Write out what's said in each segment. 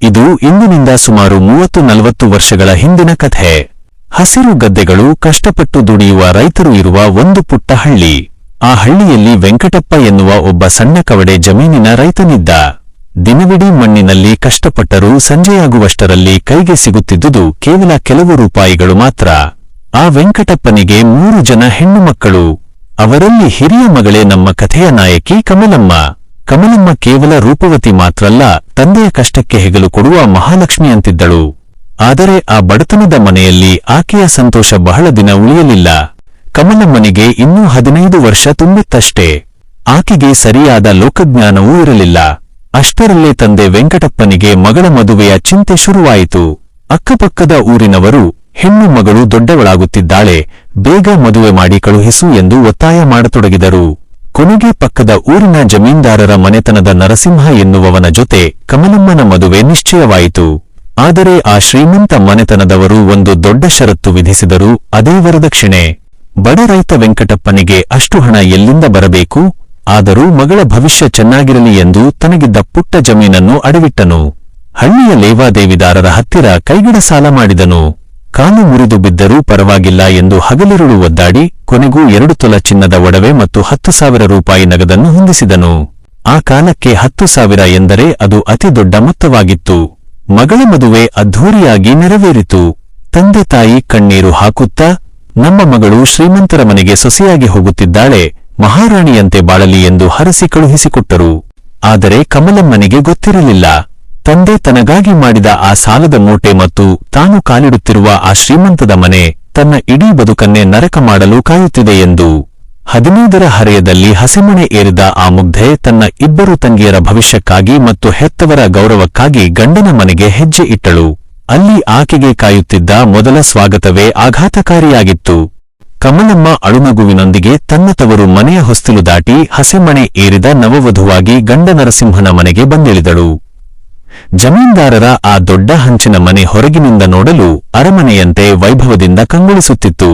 ಇದು ಇಂದಿನಿಂದ ಸುಮಾರು 30-40 ವರ್ಷಗಳ ಹಿಂದಿನ ಕಥೆ. ಹಸಿರು ಗದ್ದೆಗಳು, ಕಷ್ಟಪಟ್ಟು ದುಡಿಯುವ ರೈತರು ಇರುವ ಒಂದು ಪುಟ್ಟ ಹಳ್ಳಿ. ಆ ಹಳ್ಳಿಯಲ್ಲಿ ವೆಂಕಟಪ್ಪ ಎನ್ನುವ ಒಬ್ಬ ಸಣ್ಣ ಕವಡೆ ಜಮೀನಿನ ರೈತನಿದ್ದ. ದಿನವಿಡೀ ಮಣ್ಣಿನಲ್ಲಿ ಕಷ್ಟಪಟ್ಟರೂ ಸಂಜೆಯಾಗುವಷ್ಟರಲ್ಲಿ ಕೈಗೆ ಸಿಗುತ್ತಿದ್ದುದು ಕೇವಲ ಕೆಲವು ರೂಪಾಯಿಗಳು ಮಾತ್ರ. ಆ ವೆಂಕಟಪ್ಪನಿಗೆ 3 ಜನ ಹೆಣ್ಣು ಮಕ್ಕಳು. ಅವರಲ್ಲಿ ಹಿರಿಯ ಮಗಳೇ ನಮ್ಮ ಕಥೆಯ ನಾಯಕಿ ಕಮಲಮ್ಮ. ಕಮಲಮ್ಮ ಕೇವಲ ರೂಪವತಿ ಮಾತ್ರಲ್ಲ, ತಂದೆಯ ಕಷ್ಟಕ್ಕೆ ಹೆಗಲು ಕೊಡುವ ಮಹಾಲಕ್ಷ್ಮಿಯಂತಿದ್ದಳು. ಆದರೆ ಆ ಬಡತನದ ಮನೆಯಲ್ಲಿ ಆಕೆಯ ಸಂತೋಷ ಬಹಳ ದಿನ ಉಳಿಯಲಿಲ್ಲ. ಕಮಲಮ್ಮನಿಗೆ ಇನ್ನೂ 15 ವರ್ಷ ತುಂಬಿತ್ತಷ್ಟೇ. ಆಕೆಗೆ ಸರಿಯಾದ ಲೋಕಜ್ಞಾನವೂ ಇರಲಿಲ್ಲ. ಅಷ್ಟರಲ್ಲೇ ತಂದೆ ವೆಂಕಟಪ್ಪನಿಗೆ ಮಗಳ ಮದುವೆಯ ಚಿಂತೆ ಶುರುವಾಯಿತು. ಅಕ್ಕಪಕ್ಕದ ಊರಿನವರು, ಹೆಣ್ಣು ಮಗಳು ದೊಡ್ಡವಳಾಗುತ್ತಿದ್ದಾಳೆ, ಬೇಗ ಮದುವೆ ಮಾಡಿ ಕಳುಹಿಸು ಎಂದು ಒತ್ತಾಯ ಮಾಡತೊಡಗಿದರು. ಕೊನೆಗೆ ಪಕ್ಕದ ಊರಿನ ಜಮೀನ್ದಾರರ ಮನೆತನದ ನರಸಿಂಹ ಎನ್ನುವವನ ಜೊತೆ ಕಮಲಮ್ಮನ ಮದುವೆ ನಿಶ್ಚಯವಾಯಿತು. ಆದರೆ ಆ ಶ್ರೀಮಂತ ಮನೆತನದವರು ಒಂದು ದೊಡ್ಡ ಷರತ್ತು ವಿಧಿಸಿದರು, ಅದೇ ವರದಕ್ಷಿಣೆ. ಬಡ ರೈತ ವೆಂಕಟಪ್ಪನಿಗೆ ಅಷ್ಟು ಹಣ ಎಲ್ಲಿಂದ ಬರಬೇಕು? ಆದರೂ ಮಗಳ ಭವಿಷ್ಯ ಚೆನ್ನಾಗಿರಲಿ ಎಂದು ತನಗಿದ್ದ ಪುಟ್ಟ ಜಮೀನನ್ನು ಅಡವಿಟ್ಟನು. ಹಳ್ಳಿಯ ಲೇವಾದೇವಿದಾರರ ಹತ್ತಿರ ಕೈಗಿಡ ಸಾಲ ಮಾಡಿದನು. ಕಾಲು ಮುರಿದು ಬಿದ್ದರೂ ಪರವಾಗಿಲ್ಲ ಎಂದು ಹಗಲಿರುಳು ಒದ್ದಾಡಿ ಕೊನೆಗೂ 2 ತೊಲ ಚಿನ್ನದ ಒಡವೆ ಮತ್ತು 10,000 ರೂಪಾಯಿ ನಗದನ್ನು ಹೊಂದಿಸಿದನು. ಆ ಕಾಲಕ್ಕೆ 10,000 ಎಂದರೆ ಅದು ಅತಿ ದೊಡ್ಡ ಮೊತ್ತವಾಗಿತ್ತು. ಮಗಳ ಮದುವೆ ಅದ್ಧೂರಿಯಾಗಿ ನೆರವೇರಿತು. ತಂದೆ ತಾಯಿ ಕಣ್ಣೀರು ಹಾಕುತ್ತಾ, ನಮ್ಮ ಮಗಳು ಶ್ರೀಮಂತರ ಮನೆಗೆ ಸೊಸೆಯಾಗಿ ಹೋಗುತ್ತಿದ್ದಾಳೆ, ಮಹಾರಾಣಿಯಂತೆ ಬಾಳಲಿ ಎಂದು ಹರಸಿ ಕಳುಹಿಸಿಕೊಟ್ಟರು. ಆದರೆ ಕಮಲಮ್ಮನಿಗೆ ಗೊತ್ತಿರಲಿಲ್ಲ, ತಂದೆ ತನಗಾಗಿ ಮಾಡಿದ ಆ ಸಾಲದ ಮೂಟೆ ಮತ್ತು ತಾನು ಕಾಲಿಡುತ್ತಿರುವ ಆ ಶ್ರೀಮಂತದ ಮನೆ ತನ್ನ ಇಡೀ ಬದುಕನ್ನೇ ನರಕ ಮಾಡಲು ಕಾಯುತ್ತಿದೆ ಎಂದು. 15ರ ಹರೆಯದಲ್ಲಿ ಹಸೆಮಣೆ ಏರಿದ ಆ ಮುಗ್ಧೆ ತನ್ನ 2 ತಂಗಿಯರ ಭವಿಷ್ಯಕ್ಕಾಗಿ ಮತ್ತು ಹೆತ್ತವರ ಗೌರವಕ್ಕಾಗಿ ಗಂಡನ ಮನೆಗೆ ಹೆಜ್ಜೆ ಇಟ್ಟಳು. ಅಲ್ಲಿ ಆಕೆಗೆ ಕಾಯುತ್ತಿದ್ದ ಮೊದಲ ಸ್ವಾಗತವೇ ಆಘಾತಕಾರಿಯಾಗಿತ್ತು. ಕಮಲಮ್ಮ ಅಳುನಗುವಿನೊಂದಿಗೆ ತನ್ನ ತವರು ಮನೆಯ ಹೊಸ್ತಿಲು ದಾಟಿ ಹಸೆಮಣೆ ಏರಿದ ನವವಧುವಾಗಿ ಗಂಡ ನರಸಿಂಹನ ಮನೆಗೆ ಬಂದಿಳಿದಳು. ಜಮೀನ್ದಾರರ ಆ ದೊಡ್ಡ ಹಂಚಿನ ಮನೆ ಹೊರಗಿನಿಂದ ನೋಡಲು ಅರಮನೆಯಂತೆ ವೈಭವದಿಂದ ಕಂಗೊಳಿಸುತ್ತಿತ್ತು.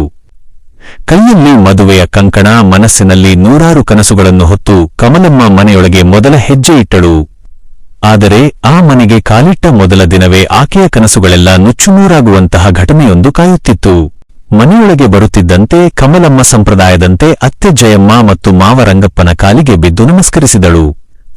ಕೈಯಲ್ಲಿ ಮದುವೆಯ ಕಂಕಣ, ಮನಸ್ಸಿನಲ್ಲಿ 100 ಕನಸುಗಳನ್ನು ಹೊತ್ತು ಕಮಲಮ್ಮ ಮನೆಯೊಳಗೆ ಮೊದಲ ಹೆಜ್ಜೆ ಇಟ್ಟಳು. ಆದರೆ ಆ ಮನೆಗೆ ಕಾಲಿಟ್ಟ ಮೊದಲ ದಿನವೇ ಆಕೆಯ ಕನಸುಗಳೆಲ್ಲ ನುಚ್ಚುನೂರಾಗುವಂತಹ ಘಟನೆಯೊಂದು ಕಾಯುತ್ತಿತ್ತು. ಮನೆಯೊಳಗೆ ಬರುತ್ತಿದ್ದಂತೆ ಕಮಲಮ್ಮ ಸಂಪ್ರದಾಯದಂತೆ ಅತ್ತೆ ಜಯಮ್ಮ ಮತ್ತು ಮಾವ ರಂಗಪ್ಪನ ಕಾಲಿಗೆ ಬಿದ್ದು ನಮಸ್ಕರಿಸಿದಳು.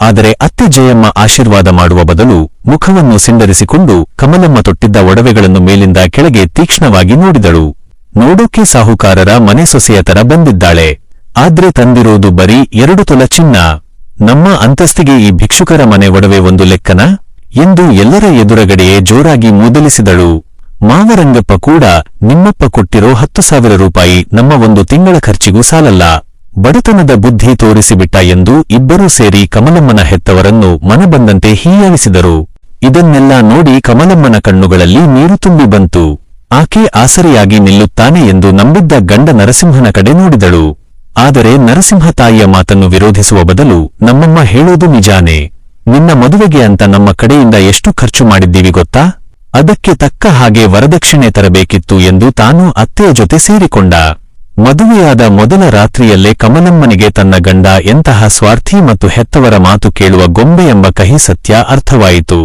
ಆದರೆ ಅತ್ತೆ ಜಯಮ್ಮ ಆಶೀರ್ವಾದ ಮಾಡುವ ಬದಲು ಮುಖವನ್ನು ಸಿಂಡರಿಸಿಕೊಂಡು ಕಮಲಮ್ಮ ತೊಟ್ಟಿದ್ದ ಒಡವೆಗಳನ್ನು ಮೇಲಿಂದ ಕೆಳಗೆ ತೀಕ್ಷ್ಣವಾಗಿ ನೋಡಿದಳು. ನೋಡೋಕೆ ಸಾಹುಕಾರರ ಮನೆ ಸೊಸೆಯ ತರ ಬಂದಿದ್ದಾಳೆ, ಆದ್ರೆ ತಂದಿರೋದು ಬರೀ 2 ತೊಲ ಚಿನ್ನ. ನಮ್ಮ ಅಂತಸ್ತಿಗೆ ಈ ಭಿಕ್ಷುಕರ ಮನೆ ಒಡವೆ ಒಂದು ಲೆಕ್ಕನ ಎಂದು ಎಲ್ಲರ ಎದುರಗಡೆಯೇ ಜೋರಾಗಿ ಮೂದಲಿಸಿದಳು. ಮಾವರಂಗಪ್ಪ ಕೂಡ, ನಿಮ್ಮಪ್ಪ ಕೊಟ್ಟಿರೋ 10,000 ರೂಪಾಯಿ ನಮ್ಮ 1 ತಿಂಗಳ ಖರ್ಚಿಗೂ ಸಾಲಲ್ಲ, ಬಡತನದ ಬುದ್ಧಿ ತೋರಿಸಿಬಿಟ್ಟ ಎಂದು ಇಬ್ಬರೂ ಸೇರಿ ಕಮಲಮ್ಮನ ಹೆತ್ತವರನ್ನು ಮನಬಂದಂತೆ ಹೀಯಾಳಿಸಿದರು. ಇದನ್ನೆಲ್ಲ ನೋಡಿ ಕಮಲಮ್ಮನ ಕಣ್ಣುಗಳಲ್ಲಿ ನೀರು ತುಂಬಿ ಬಂತು. ಆಕೆ ಆಸರೆಯಾಗಿ ನಿಲ್ಲುತ್ತಾನೆ ಎಂದು ನಂಬಿದ್ದ ಗಂಡ ನರಸಿಂಹನ ಕಡೆ ನೋಡಿದಳು. ಆದರೆ ನರಸಿಂಹ ತಾಯಿಯ ಮಾತನ್ನು ವಿರೋಧಿಸುವ ಬದಲು, ನಮ್ಮಮ್ಮ ಹೇಳೋದು ನಿಜಾನೇ, ನಿನ್ನ ಮದುವೆಗೆ ಅಂತ ನಮ್ಮ ಕಡೆಯಿಂದ ಎಷ್ಟು ಖರ್ಚು ಮಾಡಿದ್ದೀವಿ ಗೊತ್ತಾ? ಅದಕ್ಕೆ ತಕ್ಕ ಹಾಗೆ ವರದಕ್ಷಿಣೆ ತರಬೇಕಿತ್ತು ಎಂದು ತಾನು ಅತ್ತೆಯ ಜೊತೆ ಸೇರಿಕೊಂಡ. ಮದುವೆಯಾದ ಮೊದಲ ರಾತ್ರಿಯಲ್ಲೇ ಕಮಲಮ್ಮನಿಗೆ ತನ್ನ ಗಂಡ ಎಂತಹ ಸ್ವಾರ್ಥಿ ಮತ್ತು ಹೆತ್ತವರ ಮಾತು ಕೇಳುವ ಗೊಂಬೆ ಎಂಬ ಕಹಿ ಸತ್ಯ ಅರ್ಥವಾಯಿತು.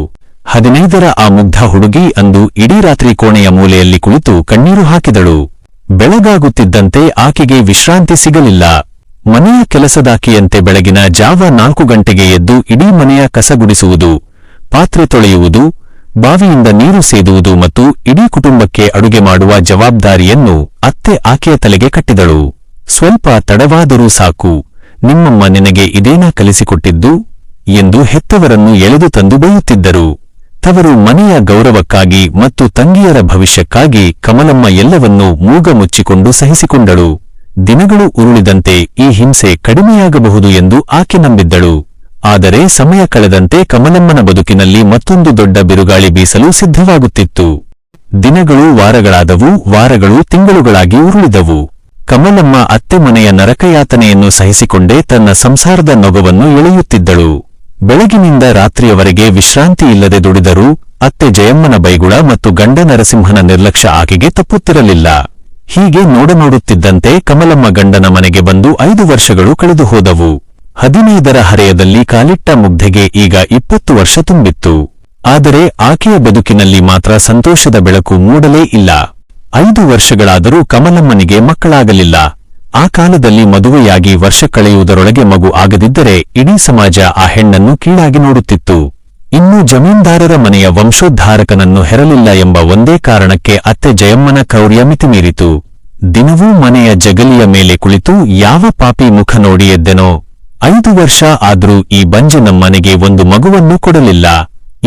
15ರ ಆ ಮುಗ್ಧ ಹುಡುಗಿ ಅಂದು ಇಡೀ ರಾತ್ರಿ ಕೋಣೆಯ ಮೂಲೆಯಲ್ಲಿ ಕುಳಿತು ಕಣ್ಣೀರು ಹಾಕಿದಳು. ಬೆಳಗಾಗುತ್ತಿದ್ದಂತೆ ಆಕೆಗೆ ವಿಶ್ರಾಂತಿ ಸಿಗಲಿಲ್ಲ. ಮನೆಯ ಕೆಲಸದಾಕೆಯಂತೆ ಬೆಳಗಿನ ಜಾವ 4 ಗಂಟೆಗೆ ಎದ್ದು ಇಡೀ ಮನೆಯ ಕಸ ಗುಡಿಸುವುದು, ಪಾತ್ರೆ ತೊಳೆಯುವುದು, ಬಾವಿಯಿಂದ ನೀರು ಸೇದುವುದು ಮತ್ತು ಇಡೀ ಕುಟುಂಬಕ್ಕೆ ಅಡುಗೆ ಮಾಡುವ ಜವಾಬ್ದಾರಿಯನ್ನು ಅತ್ತೆ ಆಕೆಯ ತಲೆಗೆ ಕಟ್ಟಿದಳು. ಸ್ವಲ್ಪ ತಡವಾದರೂ ಸಾಕು, ನಿಮ್ಮಮ್ಮ ನಿನಗೆ ಇದೇನಾ ಕಲಿಸಿಕೊಟ್ಟಿದ್ದು ಎಂದು ಹೆತ್ತವರನ್ನು ಎಳೆದು ತಂದು ಬೈಯುತ್ತಿದ್ದರು. ತವರು ಮನೆಯ ಗೌರವಕ್ಕಾಗಿ ಮತ್ತು ತಂಗಿಯರ ಭವಿಷ್ಯಕ್ಕಾಗಿ ಕಮಲಮ್ಮ ಎಲ್ಲವನ್ನೂ ಮೂಗ ಮುಚ್ಚಿಕೊಂಡು ಸಹಿಸಿಕೊಂಡಳು. ದಿನಗಳು ಉರುಳಿದಂತೆ ಈ ಹಿಂಸೆ ಕಡಿಮೆಯಾಗಬಹುದು ಎಂದು ಆಕೆ ನಂಬಿದ್ದಳು. ಆದರೆ ಸಮಯ ಕಳೆದಂತೆ ಕಮಲಮ್ಮನ ಬದುಕಿನಲ್ಲಿ ಮತ್ತೊಂದು ದೊಡ್ಡ ಬಿರುಗಾಳಿ ಬೀಸಲು ಸಿದ್ಧವಾಗುತ್ತಿತ್ತು. ದಿನಗಳು ವಾರಗಳಾದವು, ವಾರಗಳು ತಿಂಗಳುಗಳಾಗಿ ಉರುಳಿದವು. ಕಮಲಮ್ಮ ಅತ್ತೆ ಮನೆಯ ನರಕಯಾತನೆಯನ್ನು ಸಹಿಸಿಕೊಂಡೇ ತನ್ನ ಸಂಸಾರದ ನೊಗವನ್ನು ಎಳೆಯುತ್ತಿದ್ದಳು. ಬೆಳಗಿನಿಂದ ರಾತ್ರಿಯವರೆಗೆ ವಿಶ್ರಾಂತಿ ಇಲ್ಲದೆ ದುಡಿದರೂ ಅತ್ತೆ ಜಯಮ್ಮನ ಬೈಗುಳ ಮತ್ತು ಗಂಡ ನರಸಿಂಹನ ನಿರ್ಲಕ್ಷ್ಯ ಆಕೆಗೆ ತಪ್ಪುತ್ತಿರಲಿಲ್ಲ. ಹೀಗೆ ನೋಡುತ್ತಿದ್ದಂತೆ ಕಮಲಮ್ಮ ಗಂಡನ ಮನೆಗೆ ಬಂದು 5 ವರ್ಷಗಳು ಕಳೆದು ಹೋದವು. 15ರ ಹರೆಯದಲ್ಲಿ ಕಾಲಿಟ್ಟ ಮುಗ್ಧೆಗೆ ಈಗ 20 ವರ್ಷ ತುಂಬಿತ್ತು. ಆದರೆ ಆಕೆಯ ಬದುಕಿನಲ್ಲಿ ಮಾತ್ರ ಸಂತೋಷದ ಬೆಳಕು ಮೂಡಲೇ ಇಲ್ಲ. 5 ವರ್ಷಗಳಾದರೂ ಕಮಲಮ್ಮನಿಗೆ ಮಕ್ಕಳಾಗಲಿಲ್ಲ. ಆ ಕಾಲದಲ್ಲಿ ಮದುವೆಯಾಗಿ ವರ್ಷ ಕಳೆಯುವುದರೊಳಗೆ ಮಗು ಆಗದಿದ್ದರೆ ಇಡೀ ಸಮಾಜ ಆ ಹೆಣ್ಣನ್ನು ಕೀಳಾಗಿ ನೋಡುತ್ತಿತ್ತು. ಇನ್ನು ಜಮೀನ್ದಾರರ ಮನೆಯ ವಂಶೋದ್ಧಾರಕನನ್ನು ಹೆರಲಿಲ್ಲ ಎಂಬ ಒಂದೇ ಕಾರಣಕ್ಕೆ ಅತ್ತೆ ಜಯಮ್ಮನ ಕ್ರೌರ್ಯ ಮಿತಿಮೀರಿತು. ದಿನವೂ ಮನೆಯ ಜಗಲಿಯ ಮೇಲೆ ಕುಳಿತು ಯಾವ ಪಾಪಿ ಮುಖ ನೋಡಿ ಎದ್ದೆನೋ. 5 ವರ್ಷ ಆದ್ರೂ ಈ ಬಂಜೆ ನಮ್ಮನೆಗೆ ಒಂದು ಮಗುವನ್ನೂ ಕೊಡಲಿಲ್ಲ.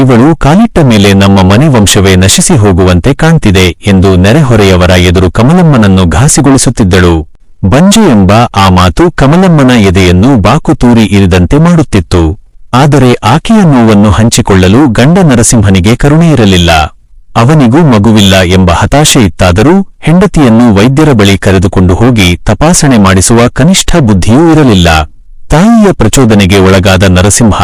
ಇವಳು ಕಾಲಿಟ್ಟ ಮೇಲೆ ನಮ್ಮ ಮನೆ ವಂಶವೇ ನಶಿಸಿ ಹೋಗುವಂತೆ ಕಾಣ್ತಿದೆ ಎಂದು ನೆರೆಹೊರೆಯವರ ಎದುರು ಕಮಲಮ್ಮನನ್ನು ಘಾಸಿಗೊಳಿಸುತ್ತಿದ್ದಳು. ಬಂಜೆ ಎಂಬ ಆ ಮಾತು ಕಮಲಮ್ಮನ ಎದೆಯನ್ನು ಬಾಕು ತೂರಿ ಇರಿದಂತೆ ಮಾಡುತ್ತಿತ್ತು. ಆದರೆ ಆಕೆಯ ನೋವನ್ನು ಹಂಚಿಕೊಳ್ಳಲು ಗಂಡ ನರಸಿಂಹನಿಗೆ ಕರುಣೆಯಿರಲಿಲ್ಲ. ಅವನಿಗೂ ಮಗುವಿಲ್ಲ ಎಂಬ ಹತಾಶೆ ಇತ್ತಾದರೂ ಹೆಂಡತಿಯನ್ನು ವೈದ್ಯರ ಬಳಿ ಕರೆದುಕೊಂಡು ಹೋಗಿ ತಪಾಸಣೆ ಮಾಡಿಸುವ ಕನಿಷ್ಠ ಬುದ್ಧಿಯೂ ಇರಲಿಲ್ಲ. ತಾಯಿಯ ಪ್ರಚೋದನೆಗೆ ಒಳಗಾದ ನರಸಿಂಹ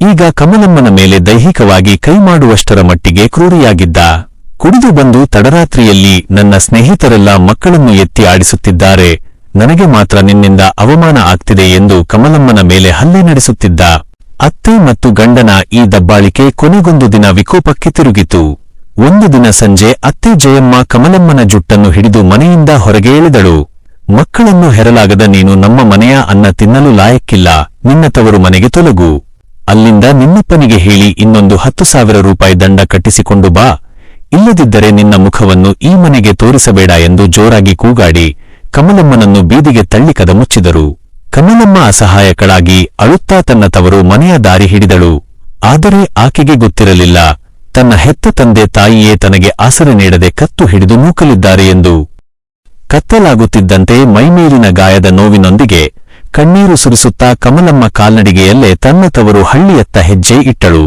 ಈಗ ಕಮಲಮ್ಮನ ಮೇಲೆ ದೈಹಿಕವಾಗಿ ಕೈ ಮಾಡುವಷ್ಟರ ಮಟ್ಟಿಗೆ ಕ್ರೂರಿಯಾಗಿದ್ದ. ಕುಡಿದು ಬಂದು ತಡರಾತ್ರಿಯಲ್ಲಿ ನನ್ನ ಸ್ನೇಹಿತರೆಲ್ಲ ಮಕ್ಕಳನ್ನು ಎತ್ತಿ ಆಡಿಸುತ್ತಿದ್ದಾರೆ, ನನಗೆ ಮಾತ್ರ ನಿನ್ನಿಂದ ಅವಮಾನ ಆಗ್ತಿದೆ ಎಂದು ಕಮಲಮ್ಮನ ಮೇಲೆ ಹಲ್ಲೆ ನಡೆಸುತ್ತಿದ್ದ. ಅತ್ತೆ ಮತ್ತು ಗಂಡನ ಈ ದಬ್ಬಾಳಿಕೆ ಕೊನೆಗೊಂದು ದಿನ ವಿಕೋಪಕ್ಕೆ ತಿರುಗಿತು. ಒಂದು ದಿನ ಸಂಜೆ ಅತ್ತೆ ಜಯಮ್ಮ ಕಮಲಮ್ಮನ ಜುಟ್ಟನ್ನು ಹಿಡಿದು ಮನೆಯಿಂದ ಹೊರಗೆ ಎಳೆದಳು. ಮಕ್ಕಳನ್ನು ಹೆರಲಾಗದ ನೀನು ನಮ್ಮ ಮನೆಯ ಅನ್ನ ತಿನ್ನಲು ಲಾಯಕ್ಕಿಲ್ಲ, ನಿನ್ನ ತವರು ಮನೆಗೆ ತೊಲಗು. ಅಲ್ಲಿಂದ ನಿನ್ನಪ್ಪನಿಗೆ ಹೇಳಿ ಇನ್ನೊಂದು 10,000 ರೂಪಾಯಿ ದಂಡ ಕಟ್ಟಿಸಿಕೊಂಡು ಬಾ, ಇಲ್ಲದಿದ್ದರೆ ನಿನ್ನ ಮುಖವನ್ನು ಈ ಮನೆಗೆ ತೋರಿಸಬೇಡ ಎಂದು ಜೋರಾಗಿ ಕೂಗಾಡಿ ಕಮಲಮ್ಮನನ್ನು ಬೀದಿಗೆ ತಳ್ಳಿ ಕದ ಮುಚ್ಚಿದರು. ಕಮಲಮ್ಮ ಅಸಹಾಯಕಳಾಗಿ ಅಳುತ್ತಾ ತನ್ನ ತವರು ಮನೆಯ ದಾರಿ ಹಿಡಿದಳು. ಆದರೆ ಆಕೆಗೆ ಗೊತ್ತಿರಲಿಲ್ಲ ತನ್ನ ಹೆತ್ತ ತಂದೆ ತಾಯಿಯೇ ತನಗೆ ಆಸರೆ ನೀಡದೆ ಕತ್ತು ಹಿಡಿದು ನೂಕಲಿದ್ದಾರೆ ಎಂದು. ಕತ್ತಲಾಗುತ್ತಿದ್ದಂತೆ ಮೈಮೇಲಿನ ಗಾಯದ ನೋವಿನೊಂದಿಗೆ ಕಣ್ಣೀರು ಸುರಿಸುತ್ತಾ ಕಮಲಮ್ಮ ಕಾಲ್ನಡಿಗೆಯಲ್ಲೇ ತನ್ನ ತವರು ಹಳ್ಳಿಯತ್ತ ಹೆಜ್ಜೆ ಇಟ್ಟಳು.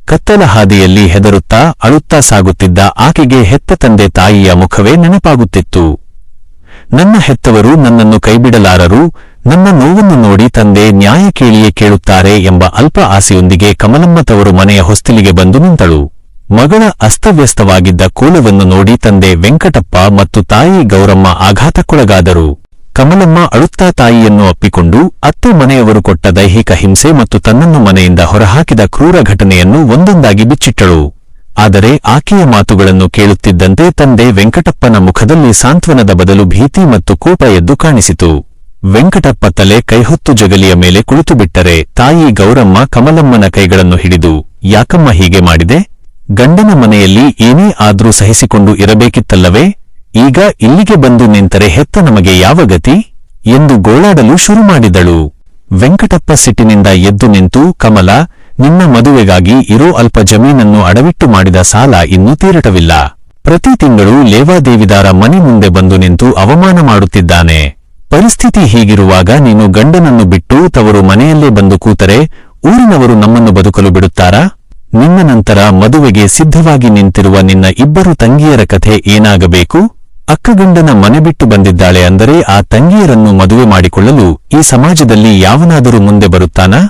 ಕತ್ತಲ ಹಾದಿಯಲ್ಲಿ ಹೆದರುತ್ತಾ ಅಳುತ್ತಾ ಸಾಗುತ್ತಿದ್ದ ಆಕೆಗೆ ಹೆತ್ತ ತಂದೆ ತಾಯಿಯ ಮುಖವೇ ನೆನಪಾಗುತ್ತಿತ್ತು. ನನ್ನ ಹೆತ್ತವರು ನನ್ನನ್ನು ಕೈಬಿಡಲಾರರು, ನನ್ನ ನೋವನ್ನು ನೋಡಿ ತಂದೆ ನ್ಯಾಯ ಕೇಳಿಯೇ ಕೇಳುತ್ತಾರೆ ಎಂಬ ಅಲ್ಪ ಆಸೆಯೊಂದಿಗೆ ಕಮಲಮ್ಮ ತವರು ಮನೆಯ ಹೊಸ್ತಿಲಿಗೆ ಬಂದು ನಿಂತಳು. ಮಗಳ ಅಸ್ತವ್ಯಸ್ತವಾಗಿದ್ದ ಕೋಲವನ್ನು ನೋಡಿ ತಂದೆ ವೆಂಕಟಪ್ಪ ಮತ್ತು ತಾಯಿ ಗೌರಮ್ಮ ಆಘಾತಕ್ಕೊಳಗಾದರು. ಕಮಲಮ್ಮ ಅಳುತ್ತಾ ತಾಯಿಯನ್ನು ಅಪ್ಪಿಕೊಂಡು ಅತ್ತೆ ಮನೆಯವರು ಕೊಟ್ಟ ದೈಹಿಕ ಹಿಂಸೆ ಮತ್ತು ತನ್ನನ್ನು ಮನೆಯಿಂದ ಹೊರಹಾಕಿದ ಕ್ರೂರ ಘಟನೆಯನ್ನು ಒಂದೊಂದಾಗಿ ಬಿಚ್ಚಿಟ್ಟಳು. ಆದರೆ ಆಕೆಯ ಮಾತುಗಳನ್ನು ಕೇಳುತ್ತಿದ್ದಂತೆ ತಂದೆ ವೆಂಕಟಪ್ಪನ ಮುಖದಲ್ಲಿ ಸಾಂತ್ವನದ ಬದಲು ಭೀತಿ ಮತ್ತು ಕೋಪ ಎದ್ದು ಕಾಣಿಸಿತು. ವೆಂಕಟಪ್ಪ ತಲೆ ಕೈಹೊತ್ತು ಜಗಲಿಯ ಮೇಲೆ ಕುಳಿತುಬಿಟ್ಟರೆ ತಾಯಿ ಗೌರಮ್ಮ ಕಮಲಮ್ಮನ ಕೈಗಳನ್ನು ಹಿಡಿದು ಯಾಕಮ್ಮ ಹೀಗೆ ಮಾಡಿದೆ? ಗಂಡನ ಮನೆಯಲ್ಲಿ ಏನೇ ಆದ್ರೂ ಸಹಿಸಿಕೊಂಡು ಇರಬೇಕಿತ್ತಲ್ಲವೇ? ಈಗ ಇಲ್ಲಿಗೆ ಬಂದು ನಿಂತರೆ ಹೆತ್ತ ನಮಗೆ ಯಾವ ಗತಿ ಎಂದು ಗೋಳಾಡಲು ಶುರು ಮಾಡಿದಳು. ವೆಂಕಟಪ್ಪ ಸಿಟ್ಟಿನಿಂದ ಎದ್ದು ನಿಂತು, ಕಮಲ, ನಿನ್ನ ಮದುವೆಗಾಗಿ ಇರೋ ಅಲ್ಪ ಜಮೀನನ್ನು ಅಡವಿಟ್ಟು ಮಾಡಿದ ಸಾಲ ಇನ್ನೂ ತೀರಟವಿಲ್ಲ. ಪ್ರತಿ ತಿಂಗಳು ಲೇವಾದೇವಿದಾರ ಮನೆ ಮುಂದೆ ಬಂದು ನಿಂತು ಅವಮಾನ ಮಾಡುತ್ತಿದ್ದಾನೆ. ಪರಿಸ್ಥಿತಿ ಹೀಗಿರುವಾಗ ನೀನು ಗಂಡನನ್ನು ಬಿಟ್ಟು ತವರು ಮನೆಯಲ್ಲೇ ಬಂದು ಕೂತರೆ ಊರಿನವರು ನಮ್ಮನ್ನು ಬದುಕಲು ಬಿಡುತ್ತಾರಾ? ನಿನ್ನ ನಂತರ ಮದುವೆಗೆ ಸಿದ್ಧವಾಗಿ ನಿಂತಿರುವ ನಿನ್ನ 2 ತಂಗಿಯರ ಕಥೆ ಏನಾಗಬೇಕು? ಅಕ್ಕಗಂಡನ ಮನೆ ಬಿಟ್ಟು ಬಂದಿದ್ದಾಳೆ ಅಂದರೆ ಆ ತಂಗಿಯರನ್ನು ಮದುವೆ ಮಾಡಿಕೊಳ್ಳಲು ಈ ಸಮಾಜದಲ್ಲಿ ಯಾವನಾದರೂ ಮುಂದೆ ಬರುತ್ತಾನಾ